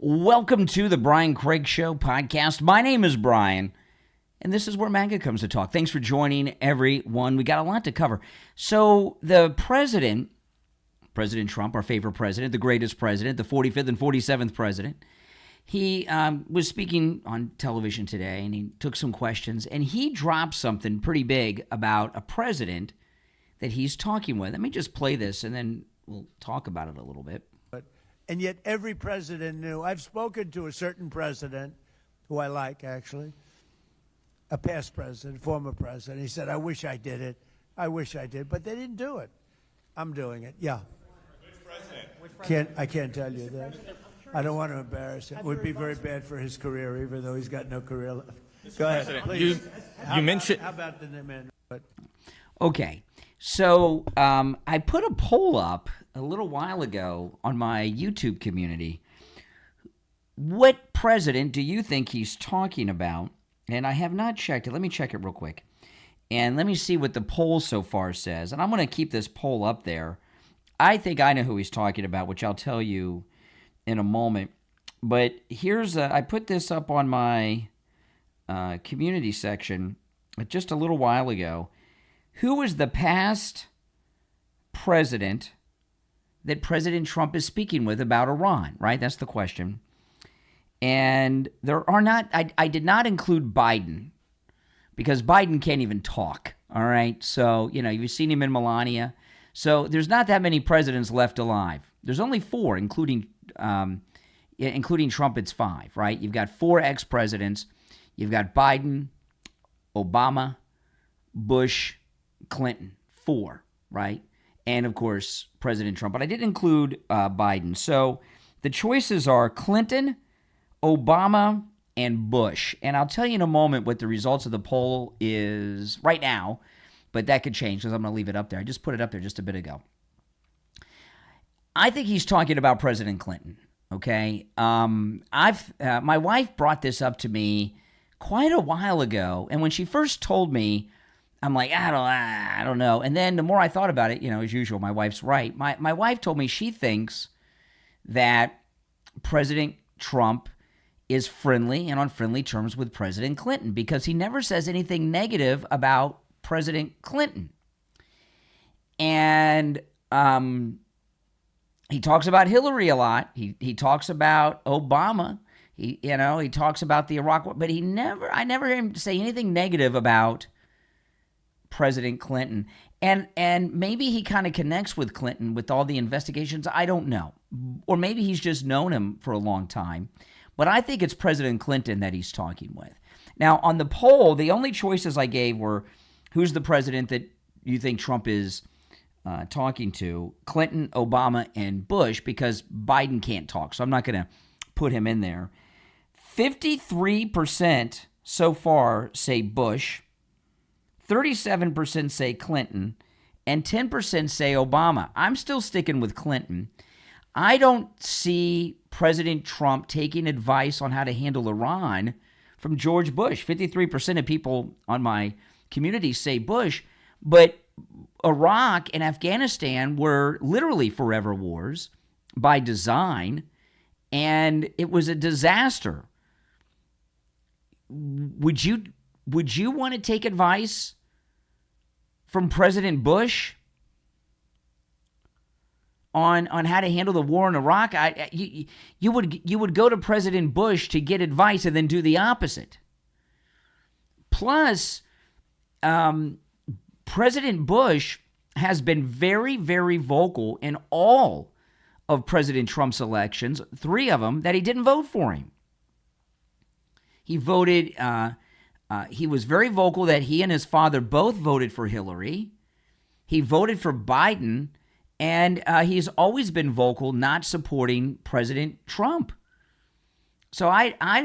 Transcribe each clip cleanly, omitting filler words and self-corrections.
Welcome to the Brian Craig Show podcast. My name is Brian, and this is where MAGA comes to talk. Thanks for joining, everyone. We got a lot to cover. So the President Trump, our favorite president, the greatest president, the 45th and 47th president, he was speaking on television today, and he took some questions, and he dropped something pretty big about a president that he's talking with. Let me just play this, and then we'll talk about it a little bit. And yet every president knew. I've spoken to a certain president, who I like, actually, a past president, former president. He said, I wish I did it. I wish I did. But they didn't do it. I'm doing it. Yeah. Which president? I can't tell you that. I don't want to embarrass him. It would be very bad for his career, even though he's got no career left. Go ahead, please. You mentioned... How about the man? Okay. So I put a poll up a little while ago on my YouTube community. What president do you think he's talking about? And I have not checked it. Let me check it real quick. And let me see what the poll so far says. And I'm going to keep this poll up there. I think I know who he's talking about, which I'll tell you in a moment. But here's, I put this up on my community section just a little while ago. Who is the past president that President Trump is speaking with about Iran, right? That's the question. And there are not, I did not include Biden because Biden can't even talk, all right? So, you've seen him in Melania. So there's not that many presidents left alive. There's only four, including Trump, it's five, right? You've got four ex-presidents. You've got Biden, Obama, Bush, Clinton, four, right? And, of course, President Trump. But I didn't include Biden. So the choices are Clinton, Obama, and Bush. And I'll tell you in a moment what the results of the poll is right now, but that could change because I'm going to leave it up there. I just put it up there just a bit ago. I think he's talking about President Clinton, okay? My wife brought this up to me quite a while ago, and when she first told me, I'm like, I don't know. And then the more I thought about it, as usual, my wife's right. My wife told me she thinks that President Trump is friendly and on friendly terms with President Clinton because he never says anything negative about President Clinton. And he talks about Hillary a lot. He talks about Obama. He talks about the Iraq War, but I never hear him say anything negative about President Clinton. And maybe he kind of connects with Clinton with all the investigations. I don't know. Or maybe he's just known him for a long time. But I think it's President Clinton that he's talking with. Now, on the poll, the only choices I gave were who's the president that you think Trump is talking to? Clinton, Obama, and Bush, because Biden can't talk. So I'm not going to put him in there. 53% so far say Bush. 37% say Clinton, and 10% say Obama. I'm still sticking with Clinton. I don't see President Trump taking advice on how to handle Iran from George Bush. 53% of people on my community say Bush, but Iraq and Afghanistan were literally forever wars by design, and it was a disaster. Would you want to take advice from President Bush on how to handle the war in Iraq? You would go to President Bush to get advice and then do the opposite. Plus, President Bush has been very, very vocal in all of President Trump's elections, 3 of them, that he didn't vote for him. He voted, he was very vocal that he and his father both voted for Hillary. He voted for Biden, and he's always been vocal not supporting President Trump. So I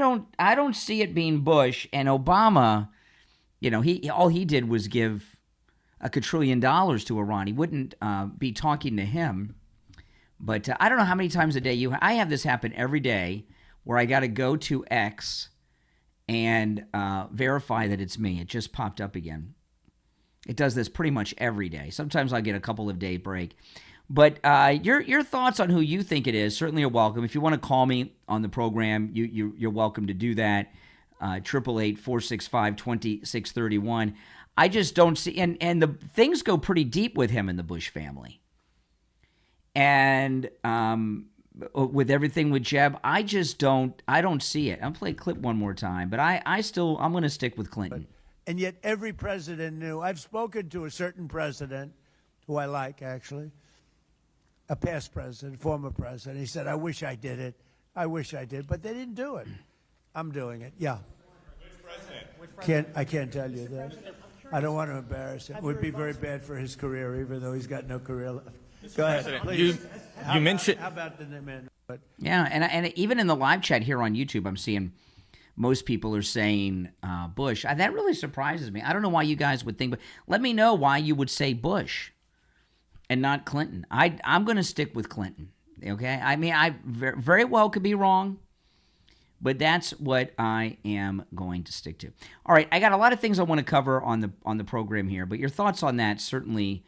don't see it being Bush. And Obama, all he did was give $1 quadrillion to Iran. He wouldn't be talking to him. But I don't know how many times a day I have this happen every day where I got to go to X and verify that it's me. It just popped up again. It does this pretty much every day. Sometimes I get a couple of day break. But your thoughts on who you think it is certainly are welcome. If you want to call me on the program, you're welcome to do that. 888-465-2631. I just don't see, and the things go pretty deep with him and the Bush family. And with everything with Jeb, I don't see it. I'll play a clip one more time, but I'm going to stick with Clinton. And yet every president knew. I've spoken to a certain president who I like, actually, a past president, former president. He said, I wish I did it. I wish I did. But they didn't do it. I'm doing it. Yeah. Which president? I can't tell you that. I don't want to embarrass him. It would be very bad for his career, even though he's got no career left. Go ahead, please. You mentioned. How about the man? Yeah, and even in the live chat here on YouTube, I'm seeing most people are saying Bush. That really surprises me. I don't know why you guys would think, but let me know why you would say Bush and not Clinton. I'm going to stick with Clinton, okay? I mean, I very well could be wrong, but that's what I am going to stick to. All right, I got a lot of things I want to cover on the program here, but your thoughts on that certainly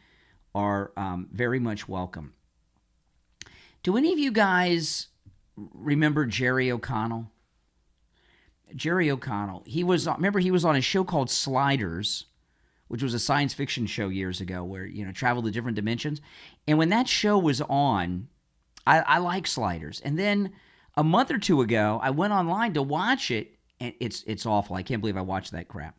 are very much welcome. Do any of you guys remember Jerry O'Connell? Jerry O'Connell. He was on a show called Sliders, which was a science fiction show years ago where, traveled to different dimensions. And when that show was on, I like Sliders. And then a month or two ago, I went online to watch it, and it's awful. I can't believe I watched that crap.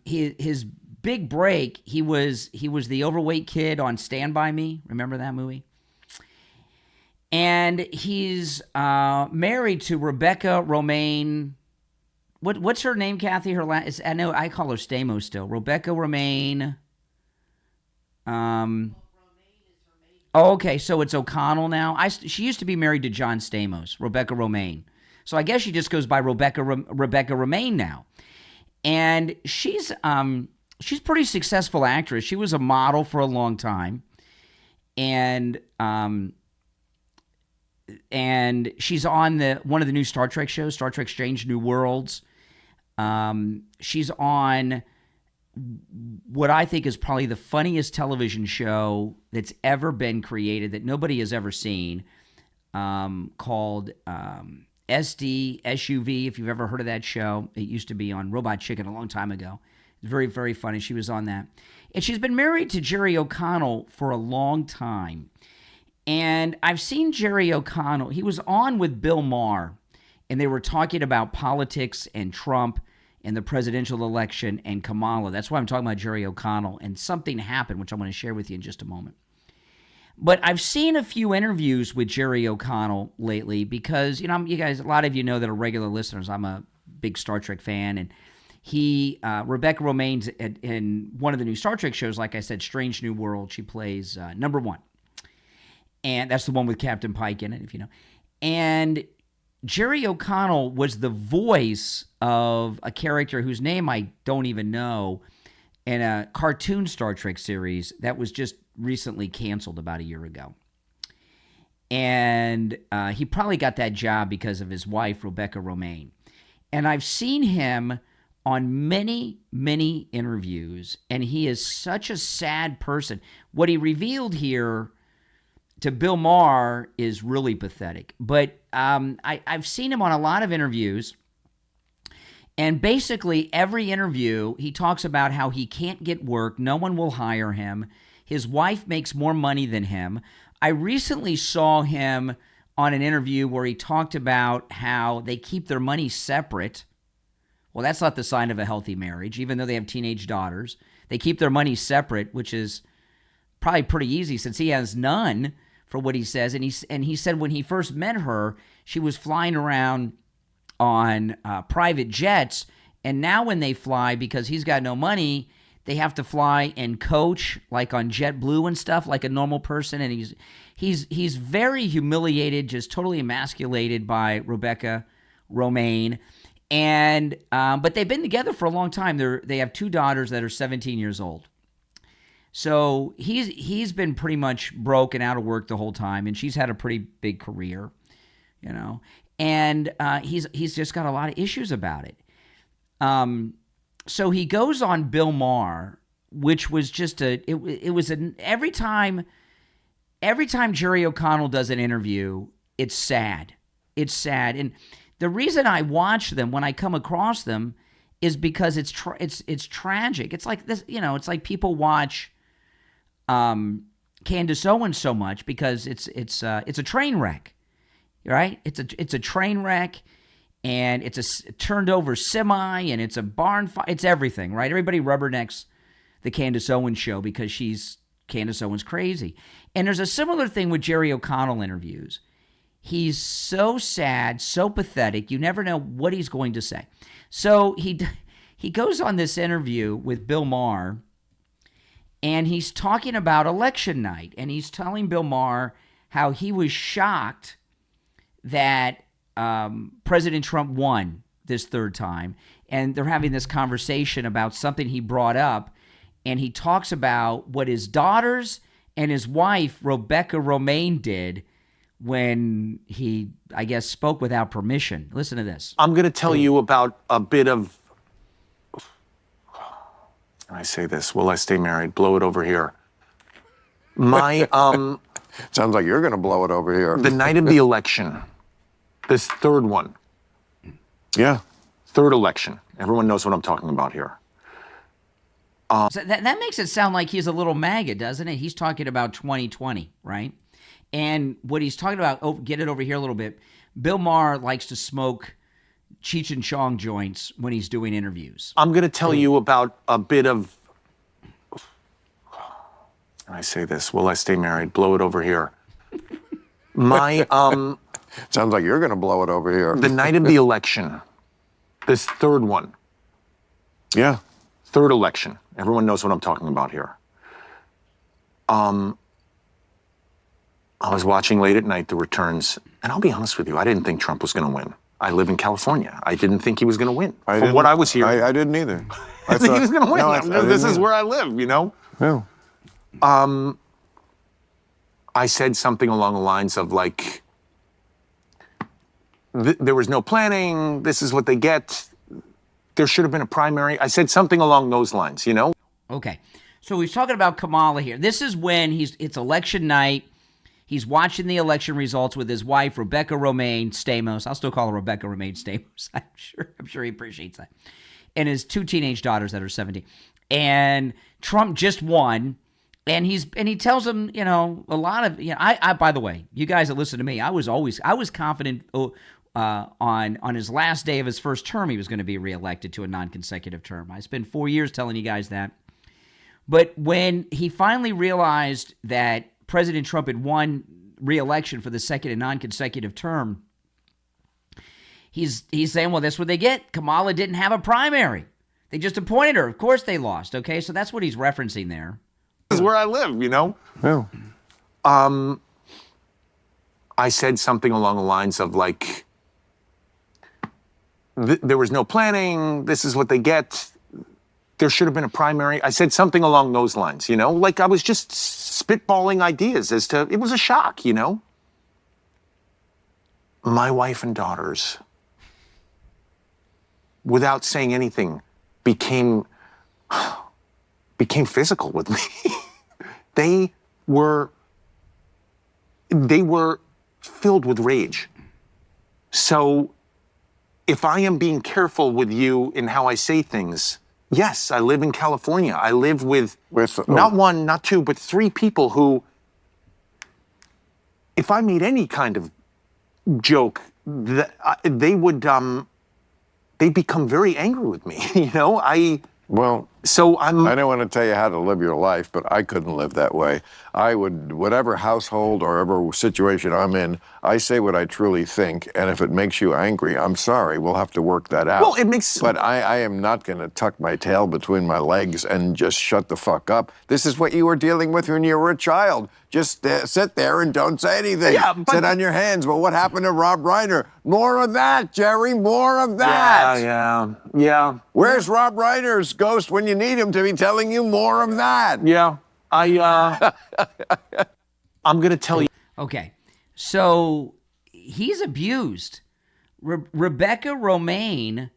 His big break, he was the overweight kid on Stand By Me. Remember that movie? And he's married to Rebecca Romaine. What's her name, Kathy? I know I call her Stamos still. Rebecca Romaine. Okay, so it's O'Connell now. She used to be married to John Stamos, Rebecca Romaine. So I guess she just goes by Rebecca Romaine now. And she's a pretty successful actress. She was a model for a long time, and she's on one of the new Star Trek shows, Star Trek: Strange New Worlds. She's on what I think is probably the funniest television show that's ever been created that nobody has ever seen, called SFjr, if you've ever heard of that show. It used to be on Robot Chicken a long time ago. It's very, very funny. She was on that. And she's been married to Jerry O'Connell for a long time. And I've seen Jerry O'Connell. He was on with Bill Maher, and they were talking about politics and Trump and the presidential election and Kamala. That's why I'm talking about Jerry O'Connell. And something happened, which I'm going to share with you in just a moment. But I've seen a few interviews with Jerry O'Connell lately because, you guys, a lot of you know that are regular listeners. I'm a big Star Trek fan, and Rebecca Romaine's in one of the new Star Trek shows, like I said, Strange New World. She plays number 1. And that's the one with Captain Pike in it, if you know. And Jerry O'Connell was the voice of a character whose name I don't even know in a cartoon Star Trek series that was just recently canceled about a year ago. And he probably got that job because of his wife, Rebecca Romaine. And I've seen him on many, many interviews, and he is such a sad person. What he revealed here to Bill Maher is really pathetic. But I've seen him on a lot of interviews, and basically every interview he talks about how he can't get work, no one will hire him, his wife makes more money than him. I recently saw him on an interview where he talked about how they keep their money separate. Well, that's not the sign of a healthy marriage, even though they have teenage daughters. They keep their money separate, which is probably pretty easy since he has none, for what he says. And he said when he first met her, she was flying around on private jets, and now when they fly, because he's got no money, they have to fly in coach, like on JetBlue and stuff, like a normal person. And he's very humiliated, just totally emasculated by Rebecca Romaine. And but they've been together for a long time. They have 2 daughters that are 17 years old. So he's been pretty much broke and out of work the whole time, and she's had a pretty big career, And he's just got a lot of issues about it. So he goes on Bill Maher, which was just every time every time Jerry O'Connell does an interview, it's sad. It's sad. And the reason I watch them when I come across them is because it's tragic. It's like this, it's like people watch Candace Owens so much because it's a train wreck, right? It's a train wreck, and it's a turned over semi, and it's a barn fire. It's everything, right? Everybody rubbernecks the Candace Owens show because she's Candace Owens crazy. And there's a similar thing with Jerry O'Connell interviews. He's so sad, so pathetic. You never know what he's going to say. So he goes on this interview with Bill Maher, and he's talking about election night, and he's telling Bill Maher how he was shocked that President Trump won this third time, and they're having this conversation about something he brought up, and he talks about what his daughters and his wife, Rebecca Romaine, did when he, I guess, spoke without permission. Listen to this. I'm going to tell you about a bit of, I say this, will I stay married? Blow it over here. My, Sounds like you're going to blow it over here. the night of the election, this third one, Yeah. third election. Everyone knows what I'm talking about here. So that makes it sound like he's a little MAGA, doesn't it? He's talking about 2020, right? And what he's talking about, get it over here a little bit, Bill Maher likes to smoke Cheech and Chong joints when he's doing interviews. I'm going to tell you about a bit of, I say this, will I stay married? Blow it over here. My, Sounds like you're going to blow it over here. the night of the election, this third one, Yeah. third election. Everyone knows what I'm talking about here. I was watching late at night the returns, and I'll be honest with you, I didn't think Trump was going to win. I live in California. I didn't think he was going to win. From what I was hearing, I didn't either. I think he was going to win. No, I didn't This is either. where I live, you know? Yeah. I said something along the lines of like, there was no planning, this is what they get, there should have been a primary. I said something along those lines, you know? Okay, so he's talking about Kamala here. This is when it's election night. He's watching the election results with his wife, Rebecca Romaine Stamos. I'll still call her Rebecca Romaine Stamos. I'm sure he appreciates that. And his two teenage daughters that are 17. And Trump just won. And he tells them, a lot of, I by the way, you guys that listen to me, I was confident on his last day of his first term, he was going to be reelected to a non-consecutive term. I spent 4 years telling you guys that. But when he finally realized that President Trump had won re-election for the second and non-consecutive term, he's saying, well, that's what they get. Kamala didn't have a primary. They just appointed her. Of course they lost, okay? So that's what he's referencing there. This is where I live, you know? Yeah. I said something along the lines of like, there was no planning, this is what they get, there should have been a primary. I said something along those lines, you know? Like I was just spitballing ideas as to, it was a shock, you know? My wife and daughters, without saying anything, became physical with me. They were filled with rage. So if I am being careful with you in how I say things, yes, I live in California. I live with not one, not two, but three people who, if I made any kind of joke, they would, they'd become very angry with me, you know? Well, So I don't want to tell you how to live your life, but I couldn't live that way. I would, whatever household or whatever situation I'm in, I say what I truly think, and if it makes you angry, I'm sorry, we'll have to work that out. Well, it makes... But I am not going to tuck my tail between my legs and just shut the fuck up. This is what you were dealing with when you were a child. Just sit there and don't say anything. Yeah, but... Sit on your hands. But what happened to Rob Reiner? More of that, Jerry, more of that. Yeah. Where's Rob Reiner's ghost when you need him to be telling you more of that? Yeah. I'm going to tell you. Okay, so he's abused. Rebecca Romaine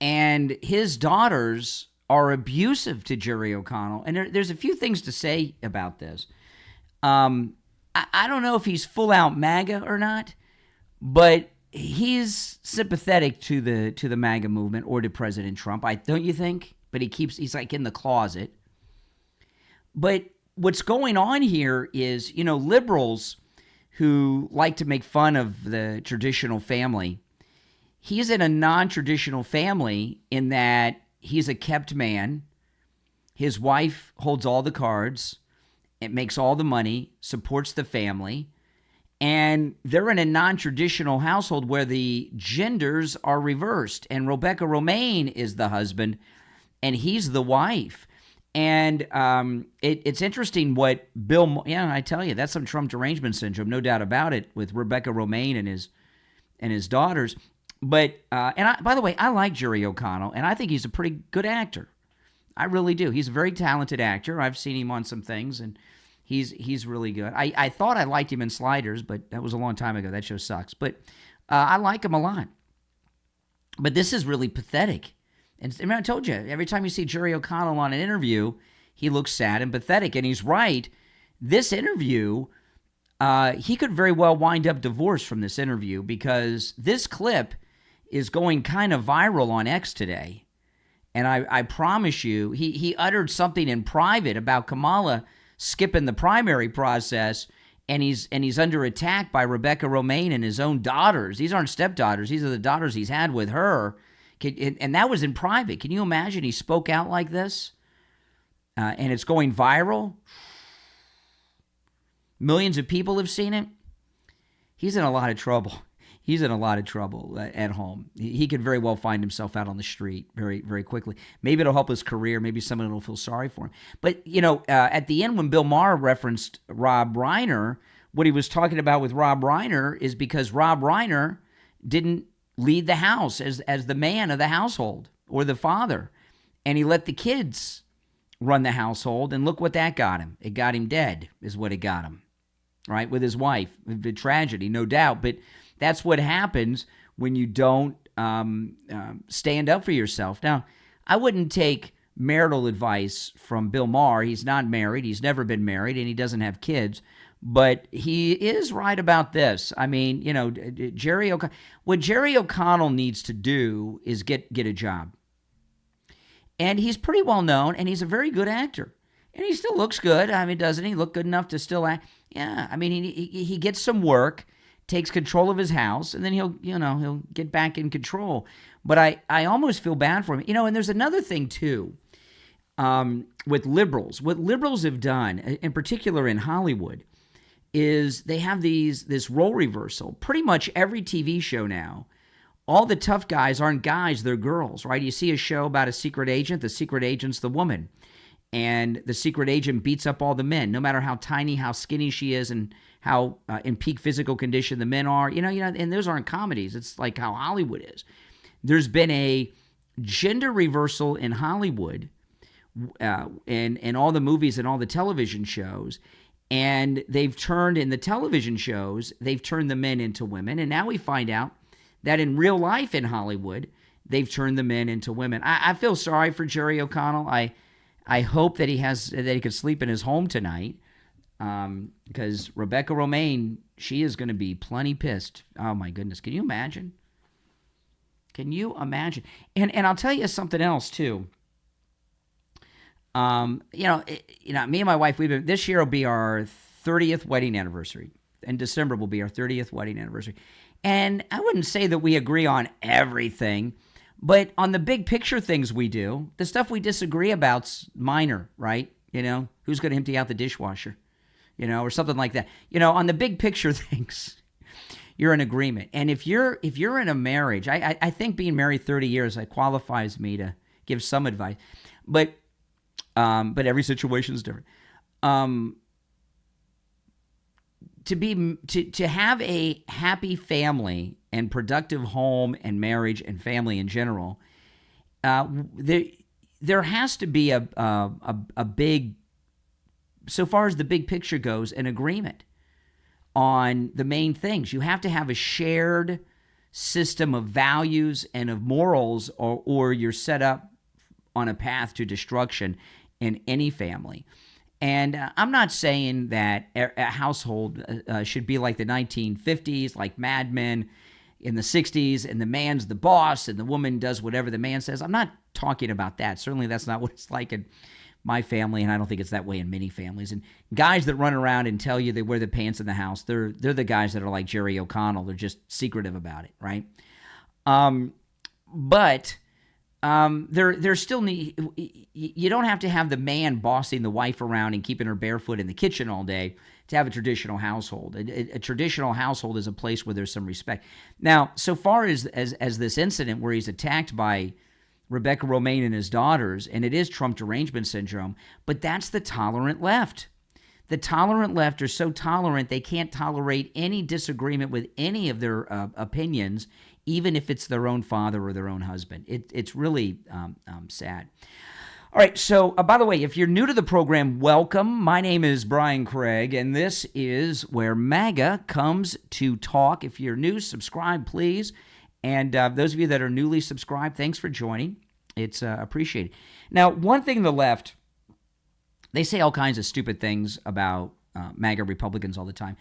and his daughters are abusive to Jerry O'Connell. And there's a few things to say about this. I don't know if he's full out MAGA or not, but he's sympathetic to the MAGA movement or to President Trump. Don't you think? But he's like in the closet. But what's going on here is, liberals who like to make fun of the traditional family, he's in a non-traditional family in that he's a kept man. His wife holds all the cards. It makes all the money, supports the family. And they're in a non-traditional household where the genders are reversed. And Rebecca Romijn is the husband, and he's the wife. And it's interesting what I tell you, that's some Trump derangement syndrome, no doubt about it, with Rebecca Romijn and his daughters. But by the way, I like Jerry O'Connell, and I think he's a pretty good actor. I really do. He's a very talented actor. I've seen him on some things, and he's really good. I thought I liked him in Sliders, but that was a long time ago. That show sucks. But I like him a lot. But this is really pathetic. And I told you, every time you see Jerry O'Connell on an interview, he looks sad and pathetic. And he's right. This interview, he could very well wind up divorced from this interview, because this clip is going kind of viral on X today. And I promise you, he uttered something in private about Kamala skipping the primary process, and he's under attack by Rebecca Romijn and his own daughters. These aren't stepdaughters. These are the daughters he's had with her. And that was in private. Can you imagine he spoke out like this? And it's going viral. Millions of people have seen it. He's in a lot of trouble. He's in a lot of trouble at home. He could very well find himself out on the street very, very quickly. Maybe it'll help his career. Maybe someone will feel sorry for him. But, at the end when Bill Maher referenced Rob Reiner, what he was talking about with Rob Reiner is because Rob Reiner didn't lead the house as the man of the household or the father. And he let the kids run the household. And look what that got him. It got him dead is what it got him, right, with his wife. A tragedy, no doubt. But that's what happens when you don't stand up for yourself. Now, I wouldn't take marital advice from Bill Maher. He's not married. He's never been married, and he doesn't have kids. But he is right about this. I mean, what Jerry O'Connell needs to do is get a job. And he's pretty well known, and he's a very good actor. And he still looks good. I mean, doesn't he look good enough to still act? Yeah, I mean, he gets some work, takes control of his house, and then he'll get back in control. But I almost feel bad for him. And there's another thing, too, with liberals. What liberals have done, in particular in Hollywood, is they have this role reversal. Pretty much every TV show now, all the tough guys aren't guys, they're girls, right? You see a show about a secret agent, the secret agent's the woman. And the secret agent beats up all the men, no matter how tiny, how skinny she is, and how in peak physical condition the men are. And those aren't comedies. It's like how Hollywood is. There's been a gender reversal in Hollywood in all the movies and all the television shows. And they've turned, in the television shows, they've turned the men into women. And now we find out that in real life in Hollywood, they've turned the men into women. I feel sorry for Jerry O'Connell. I hope that he could sleep in his home tonight, because Rebecca Romijn, she is going to be plenty pissed. Oh my goodness, can you imagine? Can you imagine? And I'll tell you something else too. Me and my wife, this year will be our 30th wedding anniversary. In December will be our 30th wedding anniversary. And I wouldn't say that we agree on everything, but on the big picture things we do, the stuff we disagree about's minor, right? Who's going to empty out the dishwasher, or something like that. On the big picture things, you're in agreement. And if you're in a marriage, I think being married 30 years qualifies me to give some advice, but every situation is different. To have a happy family and productive home and marriage and family in general, there has to be a big, so far as the big picture goes, an agreement on the main things. You have to have a shared system of values and of morals, or you're set up on a path to destruction in any family. And I'm not saying that a household should be like the 1950s, like Mad Men in the 60s, and the man's the boss and the woman does whatever the man says. I'm not talking about that. Certainly that's not what it's like in my family, and I don't think it's that way in many families. And guys that run around and tell you they wear the pants in the house, they're the guys that are like Jerry O'Connell. They're just secretive about it, right? But there still need, you don't have to have the man bossing the wife around and keeping her barefoot in the kitchen all day to have a traditional household. A traditional household is a place where there's some respect. Now, so far as this incident where he's attacked by Rebecca Romaine and his daughters, and it is Trump derangement syndrome, but that's the tolerant left. The tolerant left are so tolerant they can't tolerate any disagreement with any of their opinions, even if it's their own father or their own husband. It's really sad. All right, so by the way, if you're new to the program, welcome. My name is Brian Craig, and this is where MAGA comes to talk. If you're new, subscribe, please. And those of you that are newly subscribed, thanks for joining. It's appreciated. Now, one thing the left, they say all kinds of stupid things about MAGA Republicans all the time.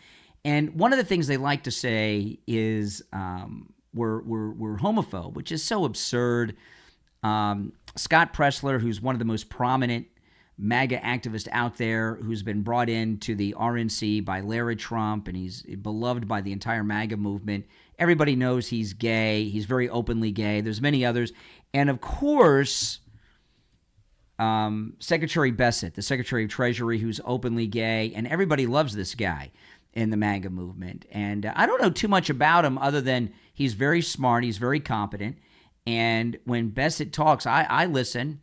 And one of the things they like to say is we're homophobe, which is so absurd. Scott Pressler, who's one of the most prominent MAGA activists out there, who's been brought into the RNC by Larry Trump, and he's beloved by the entire MAGA movement. Everybody knows he's gay. He's very openly gay. There's many others. And, of course, Secretary Bessent, the Secretary of Treasury, who's openly gay, and everybody loves this guy in the MAGA movement. And I don't know too much about him other than he's very smart, he's very competent, and when Bessent talks, I listen,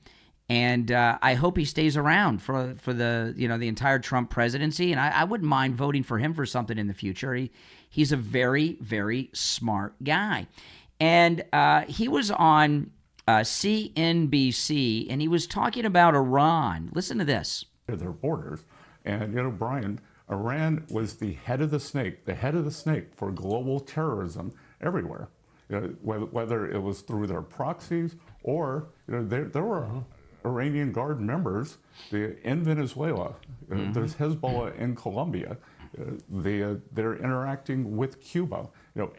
and I hope he stays around for the the entire Trump presidency, and I wouldn't mind voting for him for something in the future. He's a very, very smart guy. And he was on CNBC, and he was talking about Iran. Listen to this. Their borders. And, Brian, Iran was the head of the snake for global terrorism everywhere. Whether it was through their proxies or, there were Iranian Guard members in Venezuela. There's Hezbollah in Colombia. They're interacting with Cuba.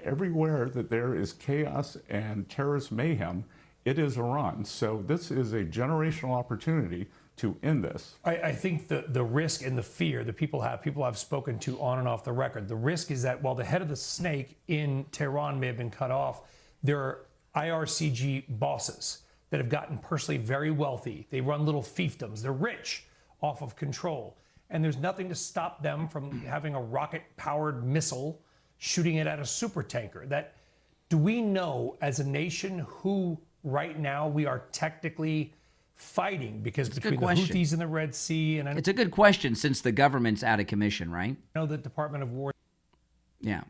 Everywhere that there is chaos and terrorist mayhem, it is Iran. So this is a generational opportunity to end this. I think the risk and the fear that people have spoken to on and off the record. The risk is that while the head of the snake in Tehran may have been cut off, there are IRCG bosses that have gotten personally very wealthy. They run little fiefdoms. They're rich off of control. And there's nothing to stop them from having a rocket-powered missile, shooting it at a supertanker. Do we know as a nation who right now we are technically fighting? Because between the Houthis in the Red Sea and it's a good question since the government's out of commission, right? I know the Department of War. Yeah.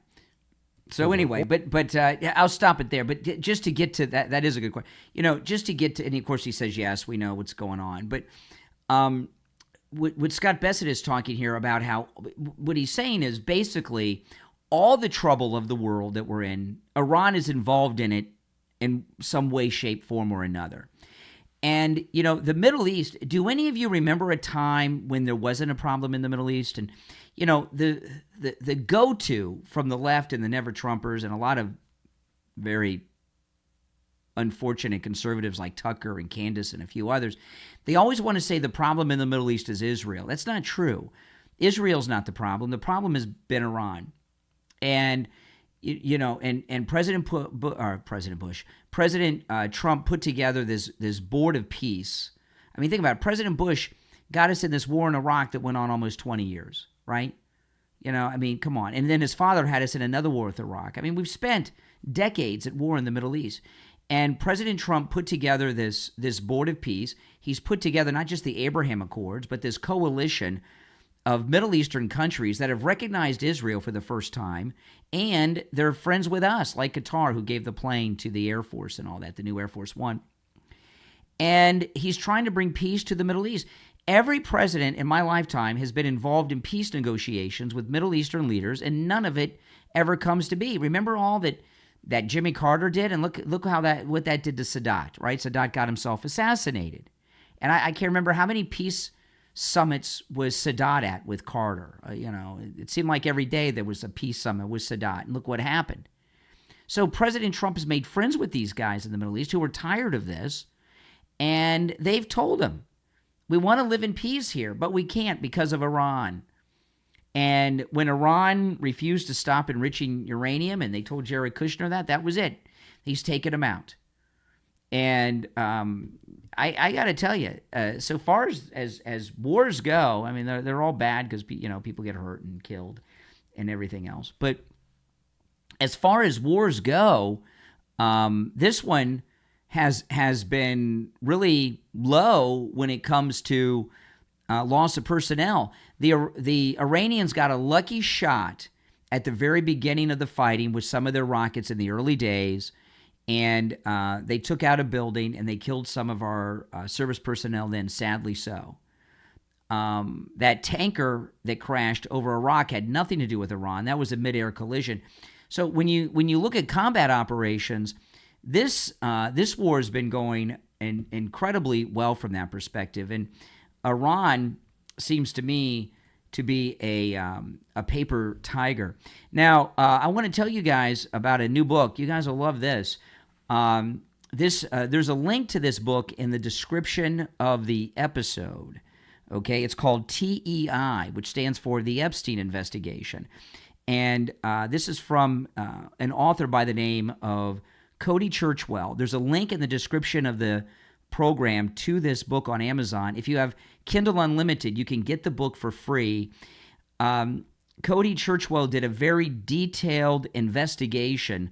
So anyway, but I'll stop it there. But just to get to that is a good question. Just to get to, and of course he says, yes, we know what's going on. But what Scott Bessent is talking here about how, what he's saying is basically all the trouble of the world that we're in, Iran is involved in it in some way, shape, form, or another. And, the Middle East, do any of you remember a time when there wasn't a problem in the Middle East? And, the go-to from the left and the never-Trumpers and a lot of very unfortunate conservatives like Tucker and Candace and a few others, they always want to say the problem in the Middle East is Israel. That's not true. Israel's not the problem. The problem has been Iran. And President Trump put together this board of peace. I mean, think about it. President Bush got us in this war in Iraq that went on almost 20 years, right? Come on. And then his father had us in another war with Iraq. I mean, we've spent decades at war in the Middle East. And President Trump put together this board of peace. He's put together not just the Abraham Accords, but this coalition of Middle Eastern countries that have recognized Israel for the first time, and they're friends with us, like Qatar, who gave the plane to the Air Force and all that, the new Air Force One. And he's trying to bring peace to the Middle East. Every president in my lifetime has been involved in peace negotiations with Middle Eastern leaders, and none of it ever comes to be. Remember all that Jimmy Carter did? And look how what that did to Sadat, right? Sadat got himself assassinated. And I can't remember how many peace summits was Sadat at with Carter? It seemed like every day there was a peace summit with Sadat, and look what happened. So President Trump has made friends with these guys in the Middle East who are tired of this, and they've told him, we want to live in peace here, but we can't because of Iran. And when Iran refused to stop enriching uranium, and they told Jared Kushner that was it. He's taken them out. And I got to tell you, so far as wars go, I mean, they're all bad because people get hurt and killed and everything else. But as far as wars go, this one has been really low when it comes to loss of personnel. The Iranians got a lucky shot at the very beginning of the fighting with some of their rockets in the early days, and they took out a building and they killed some of our service personnel then, sadly so. That tanker that crashed over Iraq had nothing to do with Iran. That was a mid-air collision. So when you look at combat operations, this war has been going incredibly well from that perspective. And Iran seems to me to be a paper tiger. Now, I want to tell you guys about a new book. You guys will love this. There's a link to this book in the description of the episode. Okay, it's called TEI, which stands for the Epstein Investigation. And this is from an author by the name of Cody Churchwell. There's a link in the description of the program to this book on Amazon. If you have Kindle Unlimited, you can get the book for free. Cody Churchwell did a very detailed investigation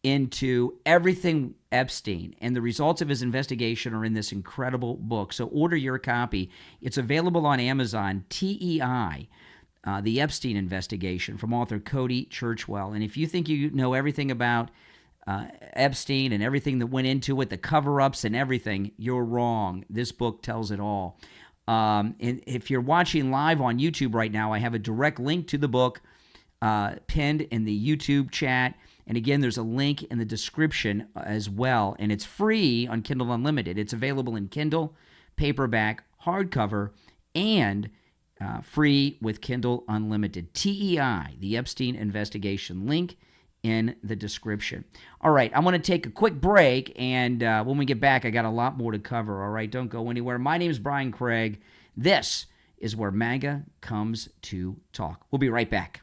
into everything Epstein, and the results of his investigation are in this incredible book. So order your copy. It's available on Amazon, TEI, the Epstein Investigation, from author Cody Churchwell. And if you think you know everything about Epstein and everything that went into it, the cover-ups and everything, you're wrong. This book tells it all. And if you're watching live on YouTube right now, I have a direct link to the book pinned in the YouTube chat. And again, there's a link in the description as well. And it's free on Kindle Unlimited. It's available in Kindle, paperback, hardcover, and free with Kindle Unlimited. TEI, the Epstein Investigation, link in the description. All right, I want to take a quick break, and when we get back, I got a lot more to cover. All right, don't go anywhere. My name is Brian Craig. This is where MAGA comes to talk. We'll be right back.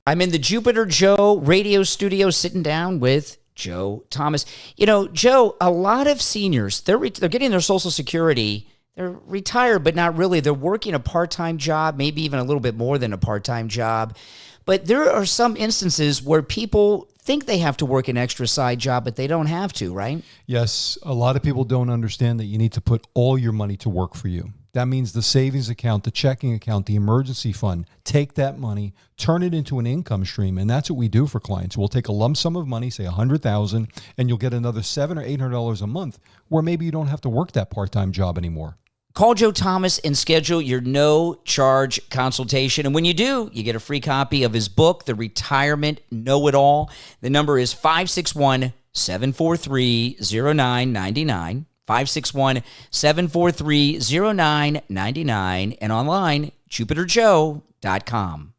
I'm in the Jupiter Joe radio studio sitting down with Joe Thomas. You know, Joe, a lot of seniors, they're getting their Social Security. They're retired, but not really. They're working a part-time job, maybe even a little bit more than a part-time job. But there are some instances where people think they have to work an extra side job, but they don't have to, right? Yes, a lot of people don't understand that you need to put all your money to work for you. That means the savings account, the checking account, the emergency fund. Take that money, turn it into an income stream, and that's what we do for clients. We'll take a lump sum of money, say $100,000, and you'll get another $700 or $800 a month, where maybe you don't have to work that part-time job anymore. Call Joe Thomas and schedule your no-charge consultation. And when you do, you get a free copy of his book, The Retirement Know-It-All. The number is 561-743-0999. 561-743-0999, and online, JupiterJoe.com.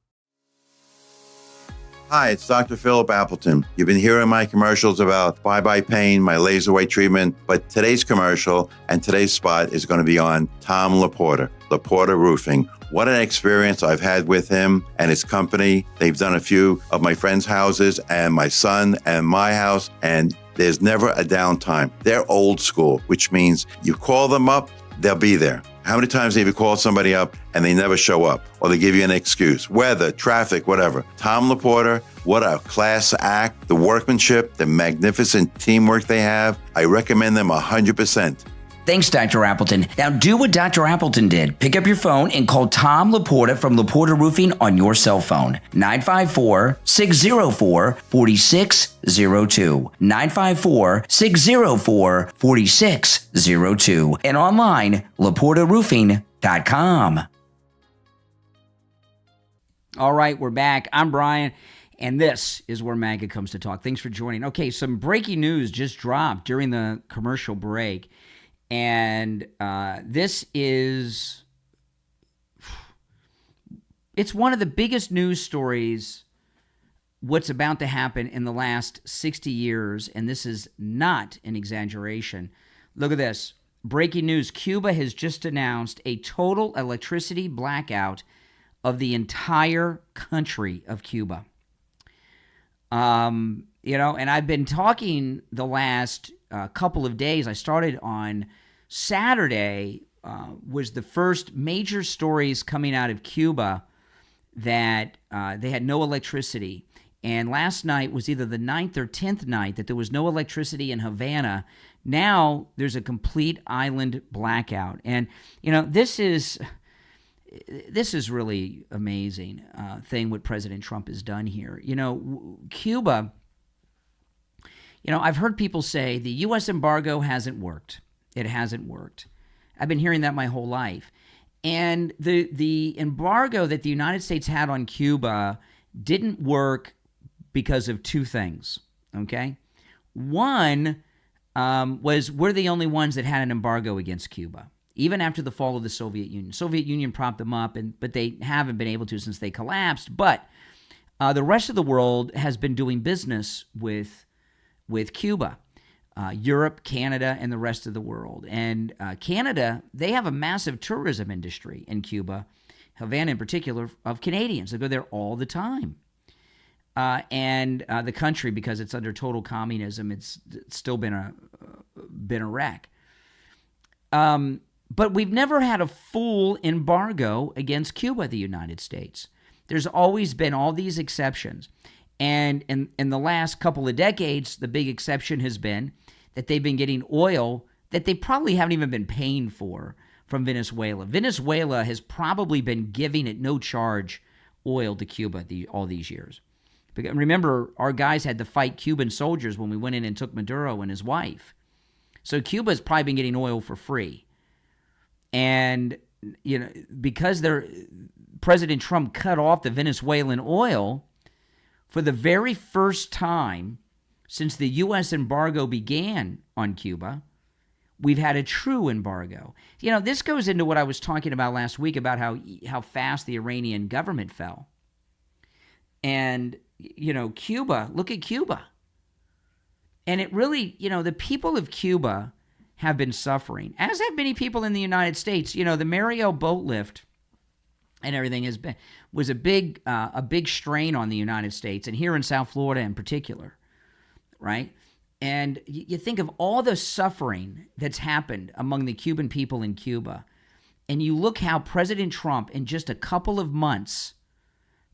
Hi, it's Dr. Philip Appleton. You've been hearing my commercials about bye-bye pain, my laser weight treatment, but today's commercial and today's spot is going to be on Tom Laporta, Laporta Roofing. What an experience I've had with him and his company. They've done a few of my friends' houses and my son and my house, and there's never a downtime. They're old school, which means you call them up, they'll be there. How many times have you called somebody up and they never show up, or they give you an excuse? Weather, traffic, whatever. Tom Laporta, what a class act. The workmanship, the magnificent teamwork they have. I recommend them 100%. Thanks, Dr. Appleton. Now do what Dr. Appleton did. Pick up your phone and call Tom Laporta from Laporta Roofing on your cell phone. 954-604-4602. 954-604-4602. And online, LaportaRoofing.com. All right, we're back. I'm Brian, and this is where MAGA comes to talk. Thanks for joining. Okay, some breaking news just dropped during the commercial break. And this is It's one of the biggest news stories, what's about to happen in the last 60 years, and this is not an exaggeration. Look at this. Breaking news. Cuba has just announced a total electricity blackout of the entire country of Cuba. And I've been talking the last couple of days. I started on Saturday, was the first major stories coming out of Cuba that they had no electricity. And last night was either the 9th or 10th night that there was no electricity in Havana. Now there's a complete island blackout. And, this is really amazing thing what President Trump has done here. Cuba, I've heard people say the U.S. embargo hasn't worked. It hasn't worked. I've been hearing that my whole life. And the embargo that the United States had on Cuba didn't work because of two things, okay? One was we're the only ones that had an embargo against Cuba, even after the fall of the Soviet Union. Soviet Union propped them up, but they haven't been able to since they collapsed. But the rest of the world has been doing business with Cuba. Europe, Canada, and the rest of the world. And Canada, they have a massive tourism industry in Cuba, Havana in particular, of Canadians. They go there all the time. And the country, because it's under total communism, it's still been a wreck. But we've never had a full embargo against Cuba, the United States. There's always been all these exceptions. And in the last couple of decades, the big exception has been that they've been getting oil that they probably haven't even been paying for from Venezuela. Venezuela has probably been giving at no charge oil to Cuba all these years. Remember, our guys had to fight Cuban soldiers when we went in and took Maduro and his wife. So Cuba's probably been getting oil for free. And, because President Trump cut off the Venezuelan oil, for the very first time since the U.S. embargo began on Cuba, we've had a true embargo. This goes into what I was talking about last week about how fast the Iranian government fell. And, Cuba, look at Cuba. And it really, the people of Cuba have been suffering, as have many people in the United States. The Mario boat lift and everything was a big strain on the United States, and here in South Florida in particular, right? And you think of all the suffering that's happened among the Cuban people in Cuba, and you look how President Trump, in just a couple of months,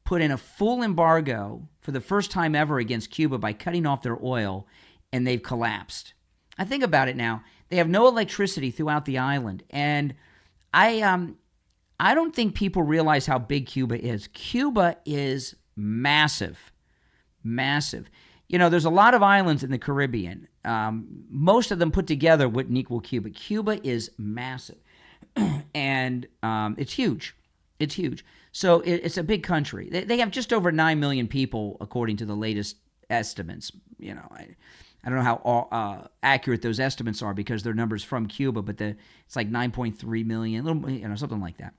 put in a full embargo for the first time ever against Cuba by cutting off their oil, and they've collapsed. I think about it now. They have no electricity throughout the island, and I don't think people realize how big Cuba is. Cuba is massive, massive. There's a lot of islands in the Caribbean. Most of them put together wouldn't equal Cuba. Cuba is massive, and it's huge. It's huge. So it's a big country. They have just over 9 million people, according to the latest estimates. I don't know how accurate those estimates are because they're numbers from Cuba, but it's like 9.3 million, something like that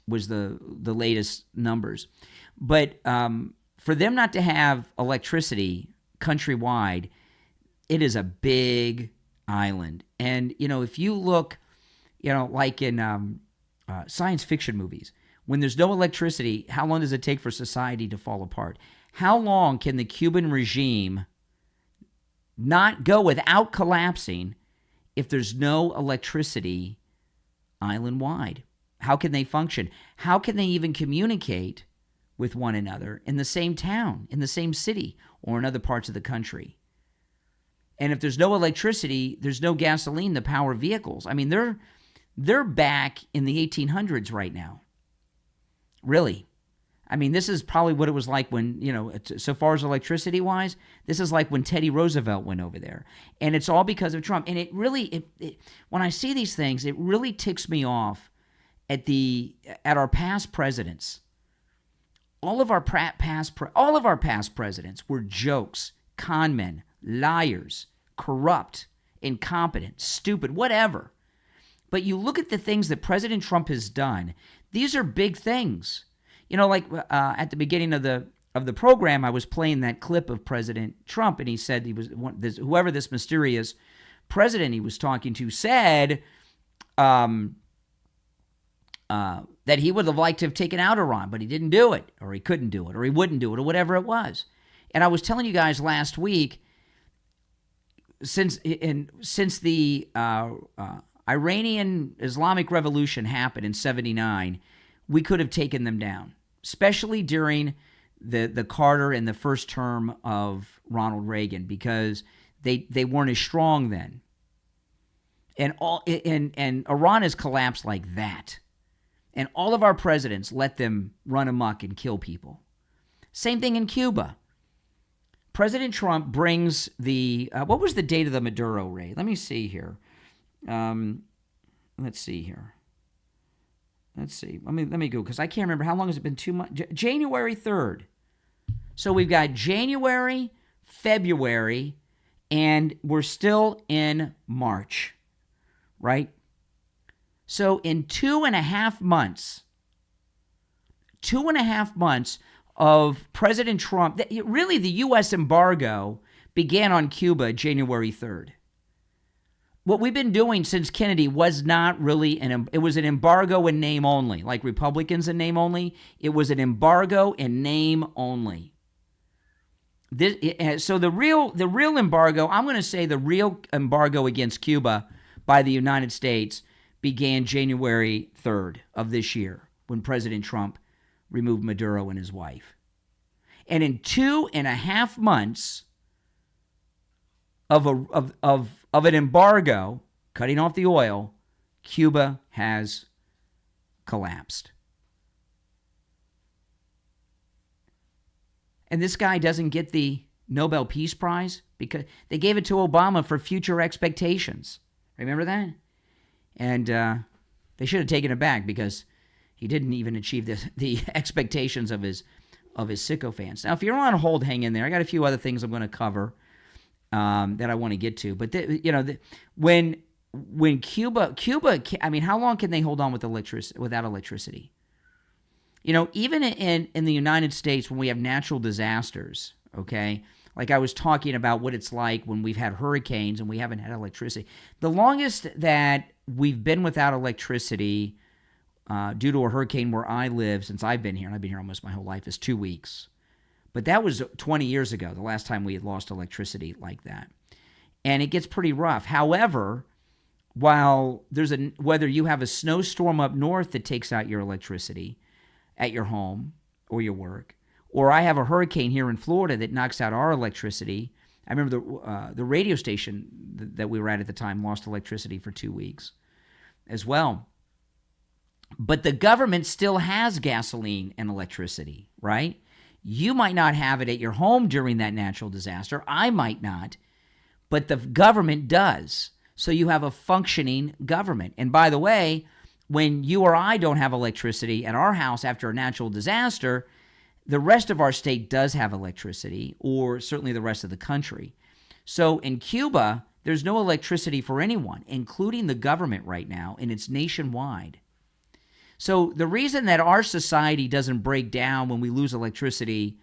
was the latest numbers. But for them not to have electricity countrywide, it is a big island. And, if you look, like in science fiction movies, when there's no electricity, how long does it take for society to fall apart? How long can the Cuban regime not go without collapsing if there's no electricity island-wide? How can they function? How can they even communicate with one another in the same town, in the same city, or in other parts of the country? And if there's no electricity, there's no gasoline to power vehicles. I mean, they're back in the 1800s right now. Really. I mean, this is probably what it was like when, so far as electricity-wise, this is like when Teddy Roosevelt went over there. And it's all because of Trump. And it really, when I see these things, it really ticks me off at our past presidents. All of our past presidents were jokes, con men, liars, corrupt, incompetent, stupid, whatever. But you look at the things that President Trump has done, these are big things. like at the beginning of the program, I was playing that clip of President Trump, and he said whoever this mysterious president he was talking to said that he would have liked to have taken out Iran, but he didn't do it, or he couldn't do it, or he wouldn't do it, or whatever it was. And I was telling you guys last week, since the Iranian Islamic Revolution happened in '79, we could have taken them down, especially during the Carter and the first term of Ronald Reagan, because they weren't as strong then. And Iran has collapsed like that. And all of our presidents let them run amok and kill people. Same thing in Cuba. President Trump brings the what was the date of the Maduro raid? Let me see here. Let's see here. Let's see. Let me go, because I can't remember. How long has it been? 2 months? January 3rd. So we've got January, February, and we're still in March, right? So in 2.5 months of President Trump, really the U.S. embargo began on Cuba January 3rd. What we've been doing since Kennedy was not really it was an embargo in name only, like Republicans in name only. It was an embargo in name only. So the real embargo, I'm going to say the real embargo against Cuba by the United States began January 3rd of this year, when President Trump removed Maduro and his wife. And in 2.5 months of an embargo, cutting off the oil, Cuba has collapsed. And this guy doesn't get the Nobel Peace Prize because they gave it to Obama for future expectations. Remember that? And they should have taken it back, because he didn't even achieve the expectations of his sycophants. Now, if you're on hold, hang in there. I got a few other things I'm going to cover that I want to get to. But when Cuba, I mean, how long can they hold on without electricity? Even in the United States, when we have natural disasters, okay, like I was talking about what it's like when we've had hurricanes and we haven't had electricity. The longest that we've been without electricity due to a hurricane where I live, since I've been here, and I've been here almost my whole life, is 2 weeks. But that was 20 years ago, the last time we had lost electricity like that. And it gets pretty rough. However, while whether you have a snowstorm up north that takes out your electricity at your home or your work, or I have a hurricane here in Florida that knocks out our electricity. I remember the radio station that we were at the time lost electricity for 2 weeks as well. But the government still has gasoline and electricity, right? You might not have it at your home during that natural disaster. I might not, but the government does. So you have a functioning government. And by the way, when you or I don't have electricity at our house after a natural disaster, the rest of our state does have electricity, or certainly the rest of the country. So in Cuba, there's no electricity for anyone, including the government right now, and it's nationwide. So the reason that our society doesn't break down when we lose electricity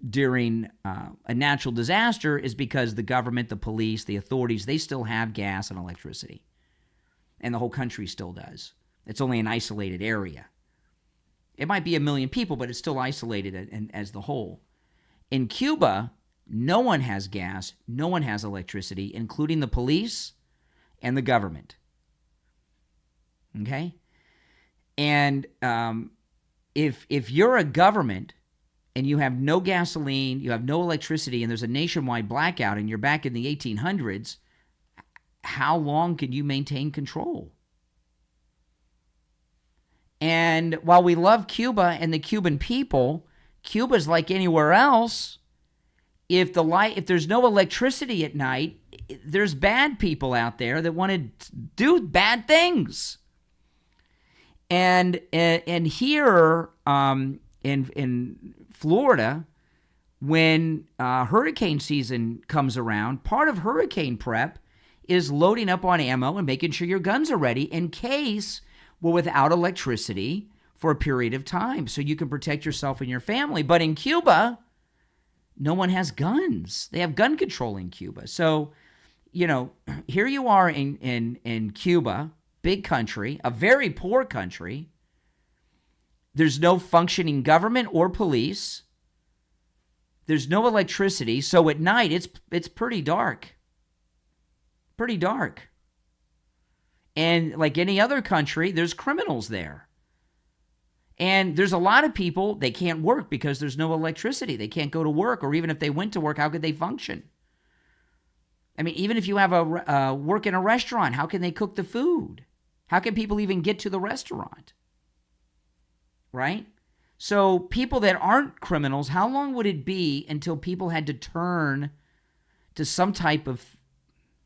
during a natural disaster is because the government, the police, the authorities, they still have gas and electricity. And the whole country still does. It's only an isolated area. It might be 1 million people, but it's still isolated as the whole. In Cuba, no one has gas, no one has electricity, including the police and the government. Okay? And if you're a government and you have no gasoline, you have no electricity, and there's a nationwide blackout, and you're back in the 1800s, how long can you maintain control? And while we love Cuba and the Cuban people, Cuba's like anywhere else. If there's no electricity at night, there's bad people out there that want to do bad things. And here in Florida, when hurricane season comes around, part of hurricane prep is loading up on ammo and making sure your guns are ready in case we're without electricity for a period of time so you can protect yourself and your family. But in Cuba, no one has guns. They have gun control in Cuba. So, here you are in Cuba, big country, a very poor country. There's no functioning government or police. There's no electricity. So at night, it's pretty dark. Pretty dark. And like any other country, there's criminals there. And there's a lot of people, they can't work because there's no electricity. They can't go to work, or even if they went to work, how could they function? I mean, even if you have a work in a restaurant, how can they cook the food? How can people even get to the restaurant? Right? So people that aren't criminals, how long would it be until people had to turn to some type of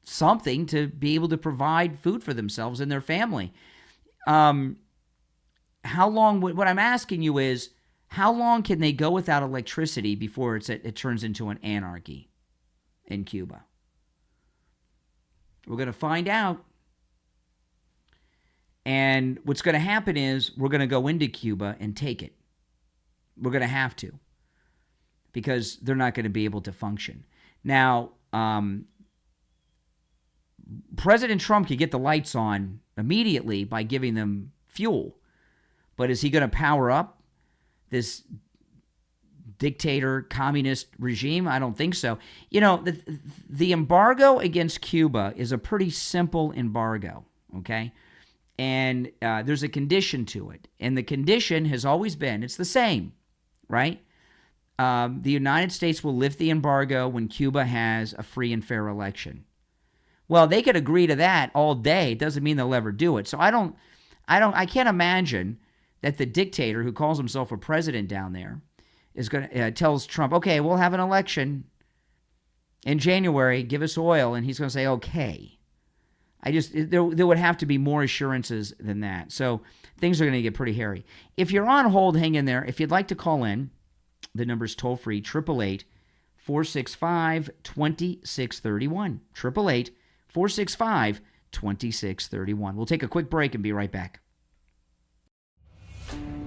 something to be able to provide food for themselves and their family? How long what I'm asking you is, how long can they go without electricity before it turns into an anarchy in Cuba? We're going to find out. And what's going to happen is we're going to go into Cuba and take it. We're going to have to, because they're not going to be able to function. Now, President Trump could get the lights on immediately by giving them fuel. But is he going to power up this dictator, communist regime? I don't think so. The embargo against Cuba is a pretty simple embargo, okay? And there's a condition to it. And the condition has always been, it's the same, right? The United States will lift the embargo when Cuba has a free and fair election. Well, they could agree to that all day. It doesn't mean they'll ever do it. So I can't imagine that the dictator who calls himself a president down there is going to tells Trump, okay, we'll have an election in January, give us oil, and he's going to say, okay. There would have to be more assurances than that. So things are going to get pretty hairy. If you're on hold, hang in there. If you'd like to call in, the number's toll free, 888-465-2631. 888-465-2631. We'll take a quick break and be right back.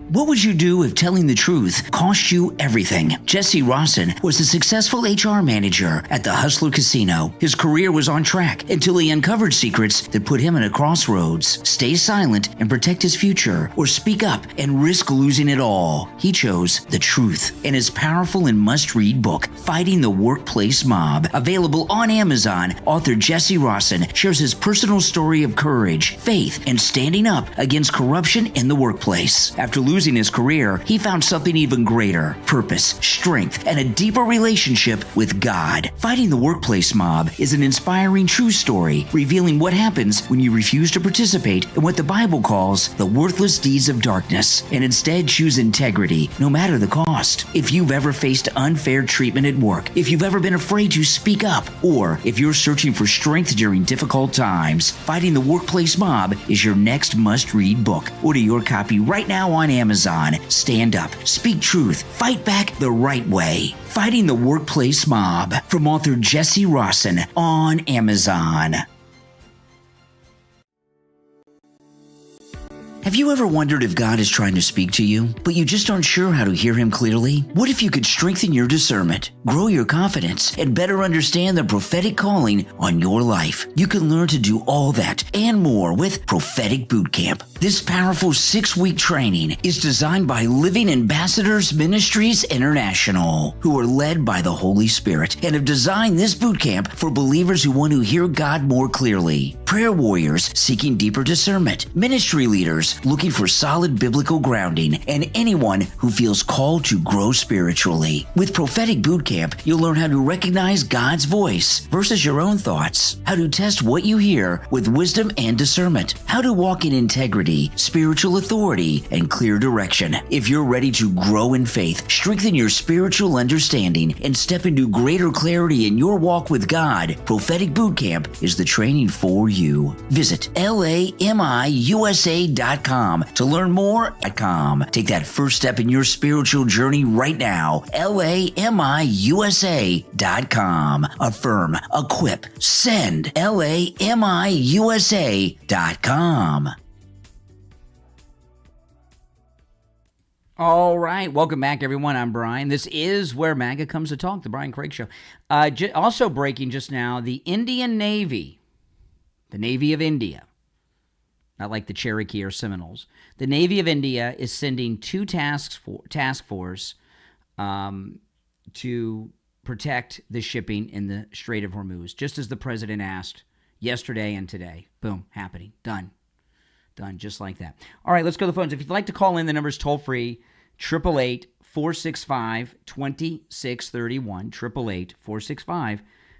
What would you do if telling the truth cost you everything? Jesse Rawson was a successful HR manager at the Hustler Casino. His career was on track until he uncovered secrets that put him at a crossroads. Stay silent and protect his future, or speak up and risk losing it all. He chose the truth in his powerful and must-read book, Fighting the Workplace Mob. Available on Amazon, author Jesse Rawson shares his personal story of courage, faith, and standing up against corruption in the workplace. After losing his career, he found something even greater: purpose, strength, and a deeper relationship with God. Fighting the Workplace Mob is an inspiring true story revealing what happens when you refuse to participate in what the Bible calls the worthless deeds of darkness and instead choose integrity no matter the cost. If you've ever faced unfair treatment at work, if you've ever been afraid to speak up, or if you're searching for strength during difficult times, Fighting the Workplace Mob is your next must-read book. Order your copy right now on Amazon. Stand up, speak truth, fight back the right way. Fighting the Workplace Mob, from author Jesse Rawson, on Amazon. Have you ever wondered if God is trying to speak to you, but you just aren't sure how to hear Him clearly? What if you could strengthen your discernment, grow your confidence, and better understand the prophetic calling on your life? You can learn to do all that and more with Prophetic Boot Camp. This powerful 6-week training is designed by Living Ambassadors Ministries International, who are led by the Holy Spirit and have designed this boot camp for believers who want to hear God more clearly, prayer warriors seeking deeper discernment, ministry leaders looking for solid biblical grounding, and anyone who feels called to grow spiritually. With Prophetic Boot Camp, you'll learn how to recognize God's voice versus your own thoughts, how to test what you hear with wisdom and discernment, how to walk in integrity, spiritual authority, and clear direction. If you're ready to grow in faith, strengthen your spiritual understanding, and step into greater clarity in your walk with God, Prophetic Boot Camp is the training for you. Visit lamiusa.com to learn more. Take that first step in your spiritual journey right now. lamiusa.com. Affirm, equip, send. lamiusa.com. All right. Welcome back, everyone. I'm Brian. This is Where MAGA Comes to Talk, the Brian Craig Show. Also breaking just now, the Indian Navy, the Navy of India, not like the Cherokee or Seminoles, the Navy of India is sending two task force to protect the shipping in the Strait of Hormuz, just as the president asked yesterday and today. Boom, happening. Done, just like that. All right, let's go to the phones. If you'd like to call in, the number's toll-free, 888-465-2631,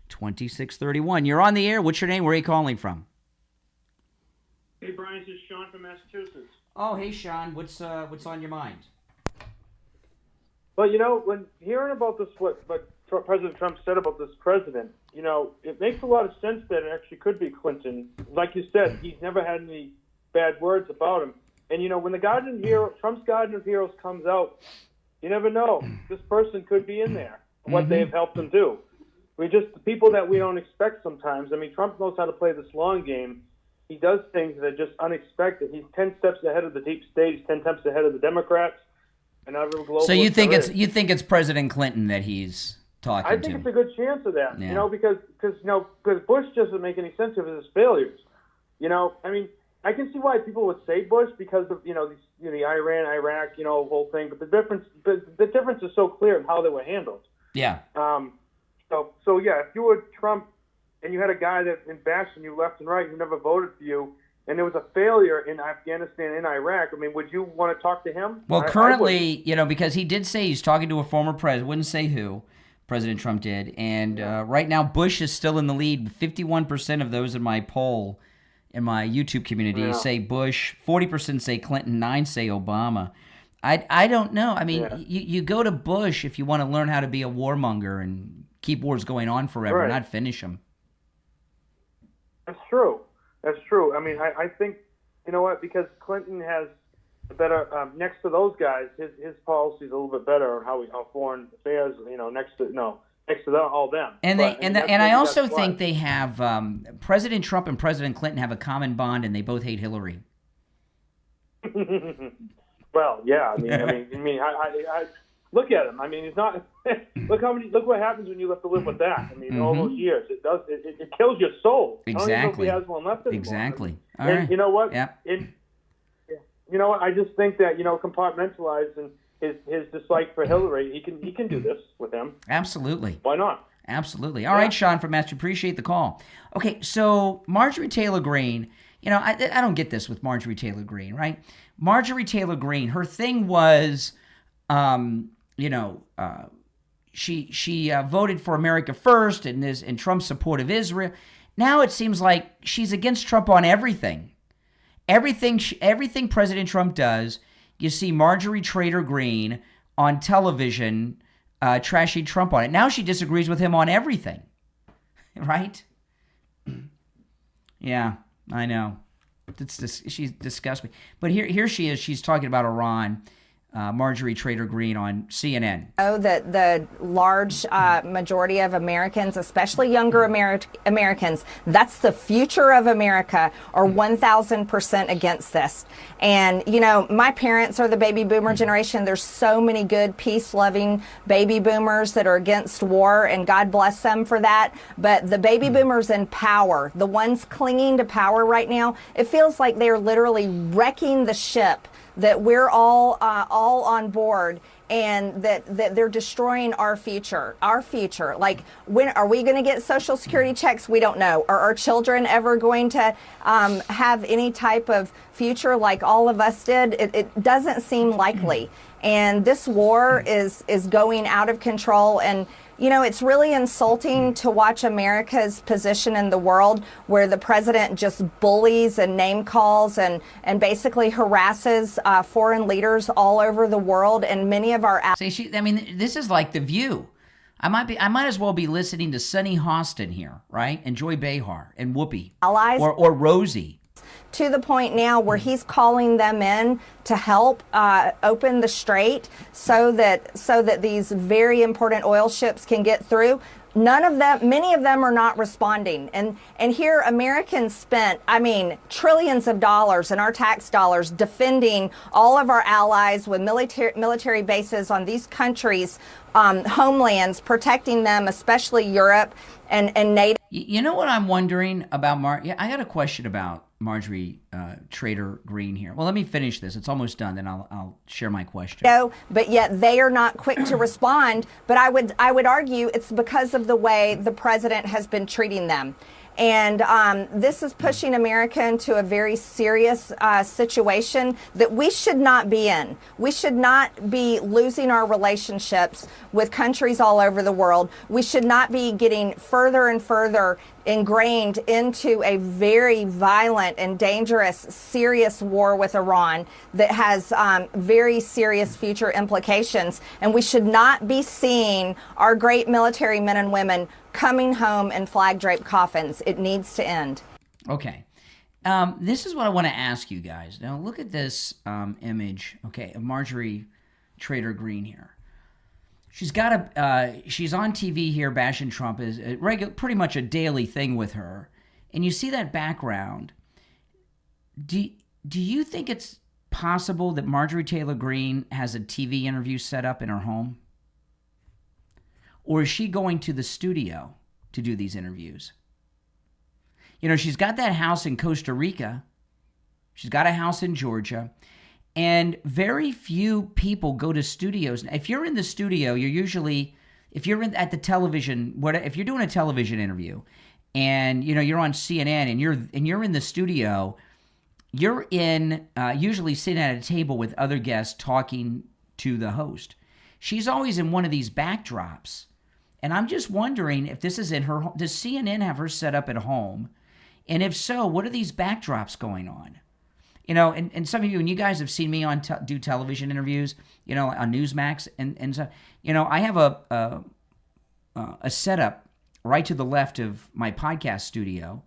888-465-2631. You're on the air. What's your name? Where are you calling from? Hey, Brian, this is Sean from Massachusetts. Oh, hey, Sean. What's on your mind? Well, when hearing about this, what President Trump said about this president, it makes a lot of sense that it actually could be Clinton. Like you said, he's never had any bad words about him. And, when the Trump's Garden of Heroes comes out, you never know. This person could be in there, what they've helped him do. The people that we don't expect sometimes. I mean, Trump knows how to play this long game. He does things that are just unexpected. He's 10 steps ahead of the deep state. He's 10 steps ahead of the Democrats. And other global. So you think it's President Clinton that he's talking to? I think it's a good chance of that. Yeah. Because Bush doesn't make any sense of his failures. I mean, I can see why people would say Bush because of the Iran, Iraq, whole thing. But the difference is so clear in how they were handled. Yeah. So yeah, if you were Trump and you had a guy that bashed you left and right, who never voted for you, and there was a failure in Afghanistan and Iraq, I mean, would you want to talk to him? Well, currently, because he did say he's talking to a former president, wouldn't say who, President Trump did. And right now, Bush is still in the lead. 51% of those in my poll, in my YouTube community, say Bush. 40% say Clinton. 9% say Obama. I don't know. I mean, you go to Bush if you want to learn how to be a warmonger and keep wars going on forever, not finish them. That's true. That's true. I mean, I think, because Clinton has a better, next to those guys, his policy is a little bit better on how foreign affairs, next to all them. And I also think they have, President Trump and President Clinton have a common bond, and they both hate Hillary. Well, yeah. I look at him. I mean, he's not. Look what happens when you have to live with that. I mean, all those years, it kills your soul. Exactly. I don't even know if he has one left anymore. Exactly. All and right. You know what? Yeah. You know what? I just think that compartmentalize and his dislike for Hillary, he can do this with him. Absolutely. Why not? Absolutely. All right, Sean from Master, appreciate the call. Okay, so Marjorie Taylor Greene, I don't get this with Marjorie Taylor Greene, right? Marjorie Taylor Greene, her thing was, she voted for America First and is in Trump's support of Israel. Now it seems like she's against Trump on everything. Everything President Trump does, you see Marjorie Taylor Greene on television trashing Trump on it. Now she disagrees with him on everything, right? Yeah, I know. She disgusts me. But here she is. She's talking about Iran. Marjorie Taylor Greene on CNN. Oh, that the large majority of Americans, especially younger Americans, that's the future of America, are 1,000% against this. And, my parents are the baby boomer generation. There's so many good, peace-loving baby boomers that are against war, and God bless them for that. But the baby boomers in power, the ones clinging to power right now, it feels like they're literally wrecking the ship, that we're all on board, and that they're destroying our future. Like, when are we going to get Social Security checks? We don't know. Are our children ever going to have any type of future like all of us did? It doesn't seem likely. And this war is going out of control. And it's really insulting to watch America's position in the world, where the president just bullies and name calls and basically harasses foreign leaders all over the world. And many of our this is like The View. I might as well be listening to Sunny Hostin here, right? And Joy Behar and Whoopi allies or Rosie. To the point now where he's calling them in to help open the strait so that these very important oil ships can get through. None of them, many of them are not responding. And here Americans spent, I mean, trillions of dollars in our tax dollars defending all of our allies with military bases on these countries' homelands, protecting them, especially Europe and NATO. You know what I'm wondering about I got a question about Marjorie Taylor Greene here. Well, let me finish this. It's almost done. Then I'll share my question. No, but yet they are not quick to respond. But I would argue it's because of the way the president has been treating them. And this is pushing America into a very serious situation that we should not be in. We should not be losing our relationships with countries all over the world. We should not be getting further and further ingrained into a very violent and dangerous, serious war with Iran that has very serious future implications. And we should not be seeing our great military men and women coming home in flag-draped coffins. It needs to end. Okay. This is what I want to ask you guys. Now, look at this image, okay, of Marjorie Taylor Greene here. She's she's on TV here bashing Trump, is pretty much a daily thing with her. And you see that background. Do you think it's possible that Marjorie Taylor Greene has a TV interview set up in her home? Or is she going to the studio to do these interviews? You know, she's got that house in Costa Rica. She's got a house in Georgia. And very few people go to studios. If you're in the studio, you're usually, if you're at the television, if you're doing a television interview and, you know, you're on CNN and you're in the studio, you're usually sitting at a table with other guests talking to the host. She's always in one of these backdrops. And I'm just wondering if this is in her home. Does CNN have her set up at home? And if so, what are these backdrops going on? You know, and some of you, and you guys have seen me on do television interviews, you know, on Newsmax. And so, you know, I have a setup right to the left of my podcast studio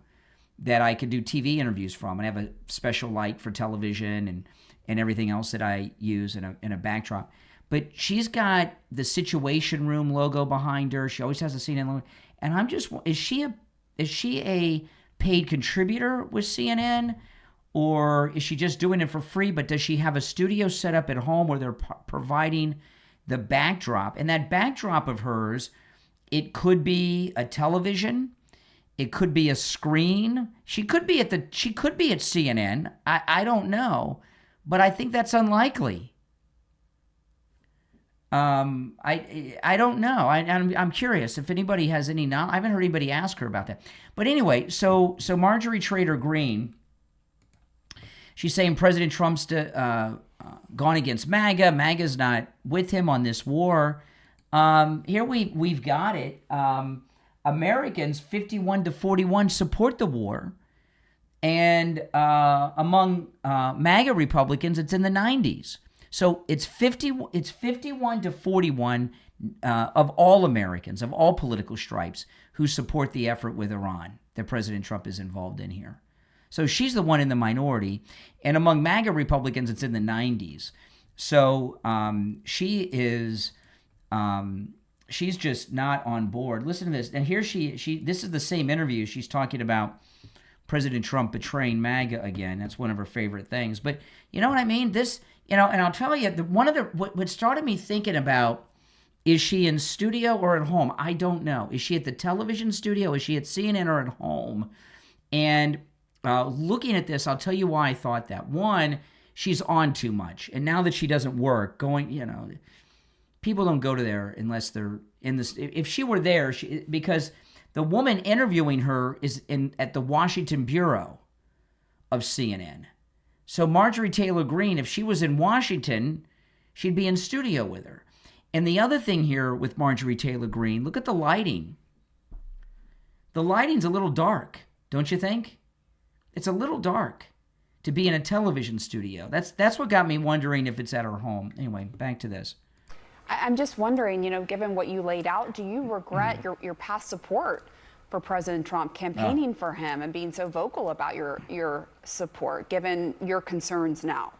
that I could do TV interviews from. And I have a special light for television and everything else that I use in a backdrop. But she's got the Situation Room logo behind her. She always has a CNN logo. And I'm just, is she a paid contributor with CNN? Or is she just doing it for free? But does she have a studio set up at home where they're providing the backdrop? And that backdrop of hers, it could be a television. It could be a screen. She could be at CNN. I don't know. But I think that's unlikely. I don't know. I'm curious if anybody has any knowledge. I haven't heard anybody ask her about that. But anyway, so Marjorie Taylor Greene, she's saying President Trump's gone against MAGA. MAGA's not with him on this war. Here we've got it. Americans 51-41 support the war, and among MAGA Republicans, it's in the 90s. So it's 51-41 of all Americans, of all political stripes, who support the effort with Iran that President Trump is involved in here. So she's the one in the minority. And among MAGA Republicans, it's in the 90s. So she is, she's just not on board. Listen to this. And here this is the same interview. She's talking about President Trump betraying MAGA again. That's one of her favorite things. But you know what I mean? This, you know, and I'll tell you, what started me thinking about, is she in studio or at home? I don't know. Is she at the television studio? Is she at CNN or at home? And looking at this, I'll tell you why I thought that. One, she's on too much. And now that she doesn't work, people don't go to there unless they're in this. If she were there, because the woman interviewing her is at the Washington Bureau of CNN. So Marjorie Taylor Greene, if she was in Washington, she'd be in studio with her. And the other thing here with Marjorie Taylor Greene, look at the lighting. The lighting's a little dark, don't you think? It's a little dark to be in a television studio. That's what got me wondering if it's at her home. Anyway, back to this. I'm just wondering, you know, given what you laid out, do you regret your past support for President Trump, campaigning for him and being so vocal about your support, given your concerns now?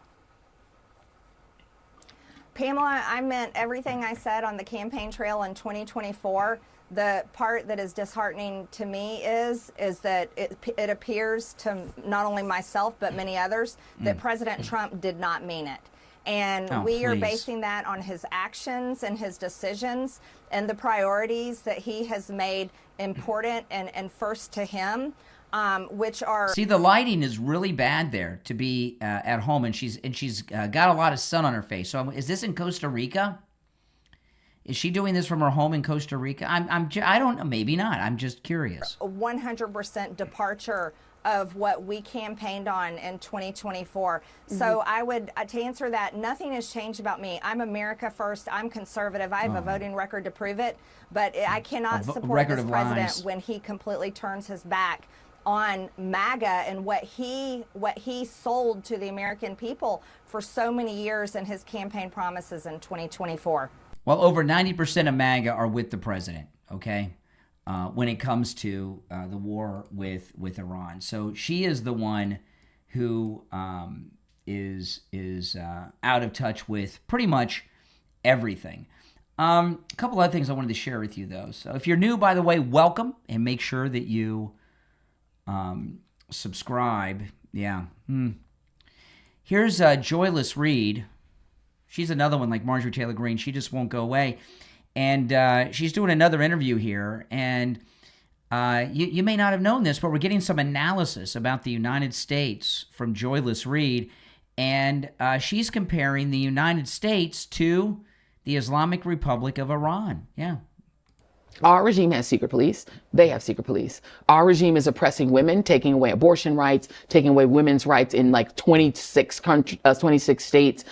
Pamela, I meant everything I said on the campaign trail in 2024. The part that is disheartening to me is that it appears to not only myself but many others that President Trump did not mean it. And we are basing that on his actions and his decisions and the priorities that he has made important and first to him, which are... See, the lighting is really bad there to be at home, and she's got a lot of sun on her face. So is this in Costa Rica? Is she doing this from her home in Costa Rica? I don't know. Maybe not. I'm just curious. A 100% departure of what we campaigned on in 2024. So I would, to answer that, nothing has changed about me. I'm America first. I'm conservative. I have a voting record to prove it. But I cannot support this president when he completely turns his back on MAGA and what he sold to the American people for so many years in his campaign promises in 2024. Well, over 90% of MAGA are with the president, okay, when it comes to the war with Iran. So she is the one who is out of touch with pretty much everything. A couple other things I wanted to share with you, though. So if you're new, by the way, welcome, and make sure that you subscribe. Yeah. Here's Joyless Reed. She's another one like Marjorie Taylor Greene. She just won't go away. And she's doing another interview here. And you may not have known this, but we're getting some analysis about the United States from Joyless Reed. And she's comparing the United States to the Islamic Republic of Iran. Yeah. Our regime has secret police. They have secret police. Our regime is oppressing women, taking away abortion rights, taking away women's rights in like 26 states.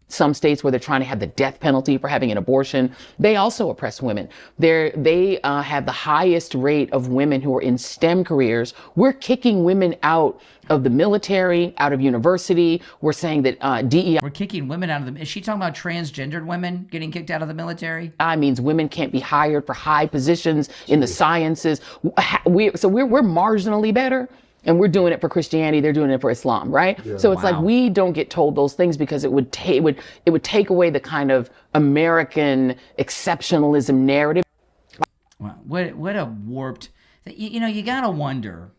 Some states where they're trying to have the death penalty for having an abortion. They also oppress women. They have the highest rate of women who are in STEM careers. We're kicking women out of the military, out of university. We're saying that DEI... We're kicking women out of the... Is she talking about transgendered women getting kicked out of the military? Means women can't be hired for high positions in the sciences. We're marginally better. And we're doing it for Christianity, they're doing it for Islam, right? Yeah. So it's like we don't get told those things because it would take away the kind of American exceptionalism narrative. Wow, what a warped. You know, you gotta wonder,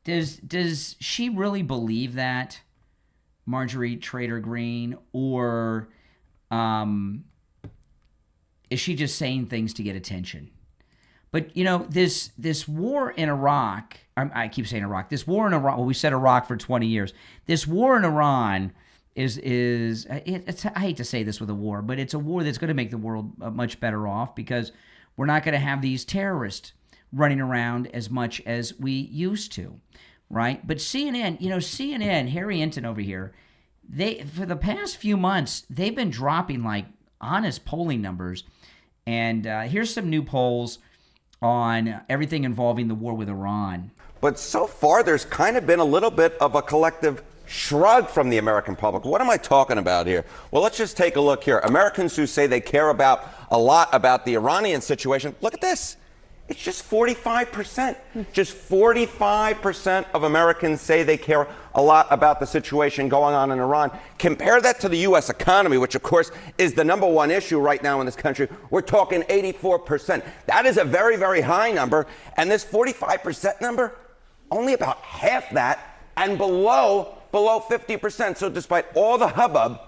does she really believe that, Marjorie Taylor Greene, or is she just saying things to get attention? But, you know, this war in Iraq, I keep saying Iraq, this war in Iraq, well, we said Iraq for 20 years. This war in Iran is I hate to say this with a war, but it's a war that's going to make the world much better off because we're not going to have these terrorists running around as much as we used to, right? But CNN, Harry Enton over here, for the past few months, they've been dropping like honest polling numbers. And here's some new polls on everything involving the war with Iran. But so far, there's kind of been a little bit of a collective shrug from the American public. What am I talking about here? Well, let's just take a look here. Americans who say they care a lot about the Iranian situation, look at this. It's just 45%. Just 45% of Americans say they care a lot about the situation going on in Iran. Compare that to the U.S. economy, which, of course, is the number one issue right now in this country. We're talking 84%. That is a very, very high number. And this 45% number, only about half that and below 50%. So despite all the hubbub,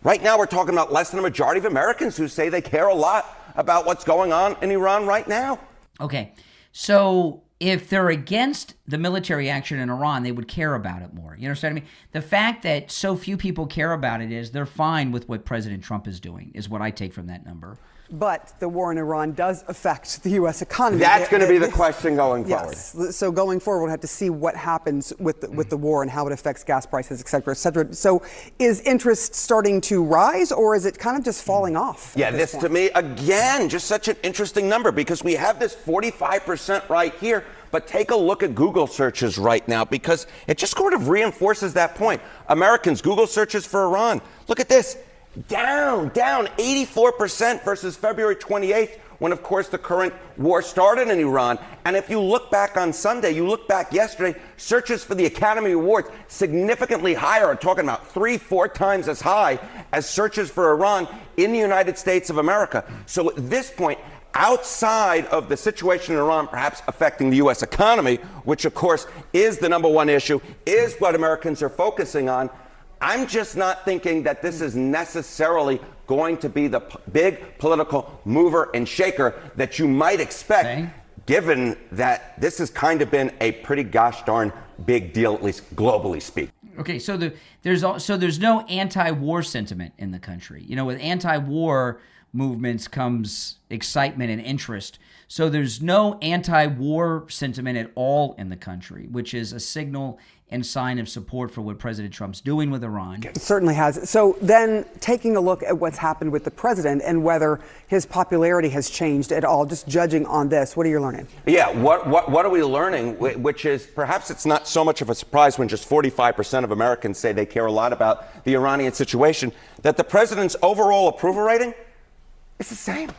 right now we're talking about less than a majority of Americans who say they care a lot about what's going on in Iran right now. Okay, so if they're against the military action in Iran, they would care about it more. You understand what I mean? The fact that so few people care about it is they're fine with what President Trump is doing, is what I take from that number. But the war in Iran does affect the U.S. economy. That's going to be the question going forward. Yes. So going forward, we'll have to see what happens with the war and how it affects gas prices, et cetera, et cetera. So is interest starting to rise, or is it kind of just falling off? Yeah, this to me, again, just such an interesting number because we have this 45% right here. But take a look at Google searches right now because it just sort of reinforces that point. Americans, Google searches for Iran. Look at this. Down 84% versus February 28th, when, of course, the current war started in Iran. And if you look back on Sunday, you look back yesterday, searches for the Academy Awards significantly higher, are talking about 3-4 times as high as searches for Iran in the United States of America. So at this point, outside of the situation in Iran perhaps affecting the U.S. economy, which of course is the number one issue, is what Americans are focusing on. I'm just not thinking that this is necessarily going to be the big political mover and shaker that you might expect, given that this has kind of been a pretty gosh darn big deal, at least globally speaking. Okay, so there's no anti-war sentiment in the country. You know, with anti-war movements comes excitement and interest. So there's no anti-war sentiment at all in the country, which is a signal and sign of support for what President Trump's doing with Iran. It certainly has. So then taking a look at what's happened with the president and whether his popularity has changed at all, just judging on this, what are you learning? Yeah, what are we learning? Which is perhaps it's not so much of a surprise when just 45% of Americans say they care a lot about the Iranian situation, that the president's overall approval rating is the same.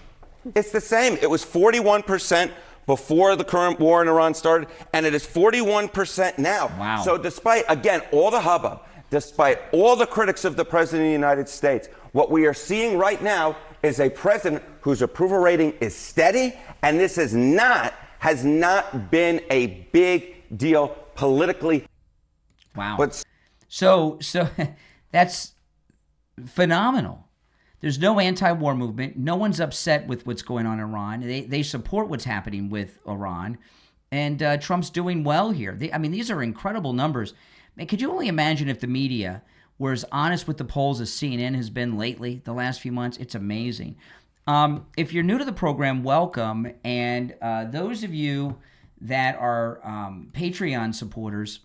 It's the same. It was 41% before the current war in Iran started, and it is 41% now. Wow. So despite, again, all the hubbub, despite all the critics of the president of the United States, what we are seeing right now is a president whose approval rating is steady, and this has not been a big deal politically. Wow. But so that's phenomenal. There's no anti-war movement. No one's upset with what's going on in Iran. They support what's happening with Iran. And Trump's doing well here. These are incredible numbers. Man, could you only imagine if the media were as honest with the polls as CNN has been lately, the last few months? It's amazing. If you're new to the program, welcome. And those of you that are Patreon supporters,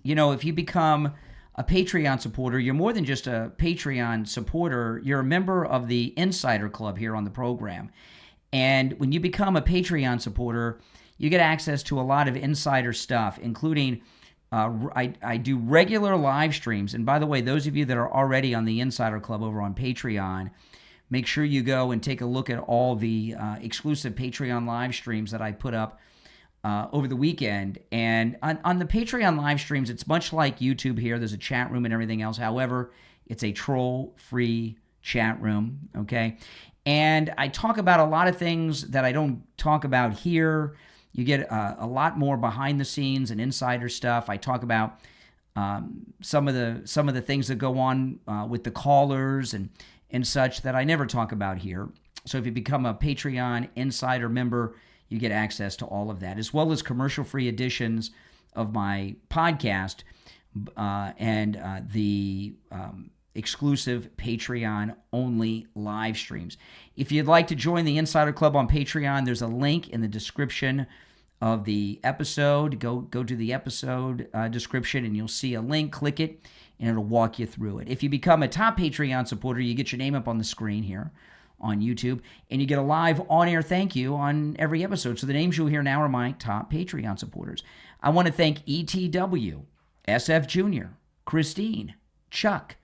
you know, if you become a Patreon supporter, you're more than just a Patreon supporter. You're a member of the Insider Club here on the program. And when you become a Patreon supporter, you get access to a lot of insider stuff, including I do regular live streams. And by the way, those of you that are already on the Insider Club over on Patreon, make sure you go and take a look at all the exclusive Patreon live streams that I put up over the weekend. And on the Patreon live streams, it's much like YouTube here. There's a chat room and everything else. However, it's a troll-free chat room, okay? And I talk about a lot of things that I don't talk about here. You get a lot more behind the scenes and insider stuff. I talk about some of the things that go on with the callers and such that I never talk about here. So if you become a Patreon Insider member, you get access to all of that, as well as commercial-free editions of my podcast and the exclusive Patreon-only live streams. If you'd like to join the Insider Club on Patreon, there's a link in the description of the episode. Go to the episode description, and you'll see a link. Click it, and it'll walk you through it. If you become a top Patreon supporter, you get your name up on the screen here on YouTube, and you get a live on-air thank you on every episode. So the names you'll hear now are my top Patreon supporters. I want to thank ETW, SFjr, Christine, Chuck,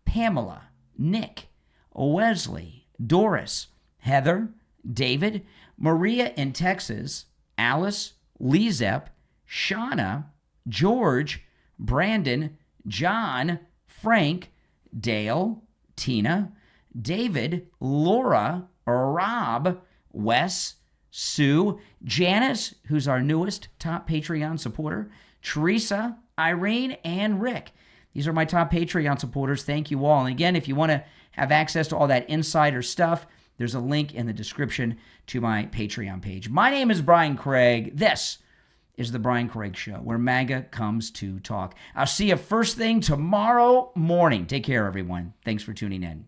Pamela, Nick, Wesley, Doris, Heather, David, Maria in Texas, Alice, LeeZep, Shawna, George, Brandon, John, Frank, Dale, Tina, David, Laura, Rob, Wes, Sue, Janice, who's our newest top Patreon supporter, Teresa, Irene, and Rick. These are my top Patreon supporters. Thank you all. And again, if you want to have access to all that insider stuff, there's a link in the description to my Patreon page. My name is Brian Craig. This is The Brian Craig Show, where MAGA comes to talk. I'll see you first thing tomorrow morning. Take care, everyone. Thanks for tuning in.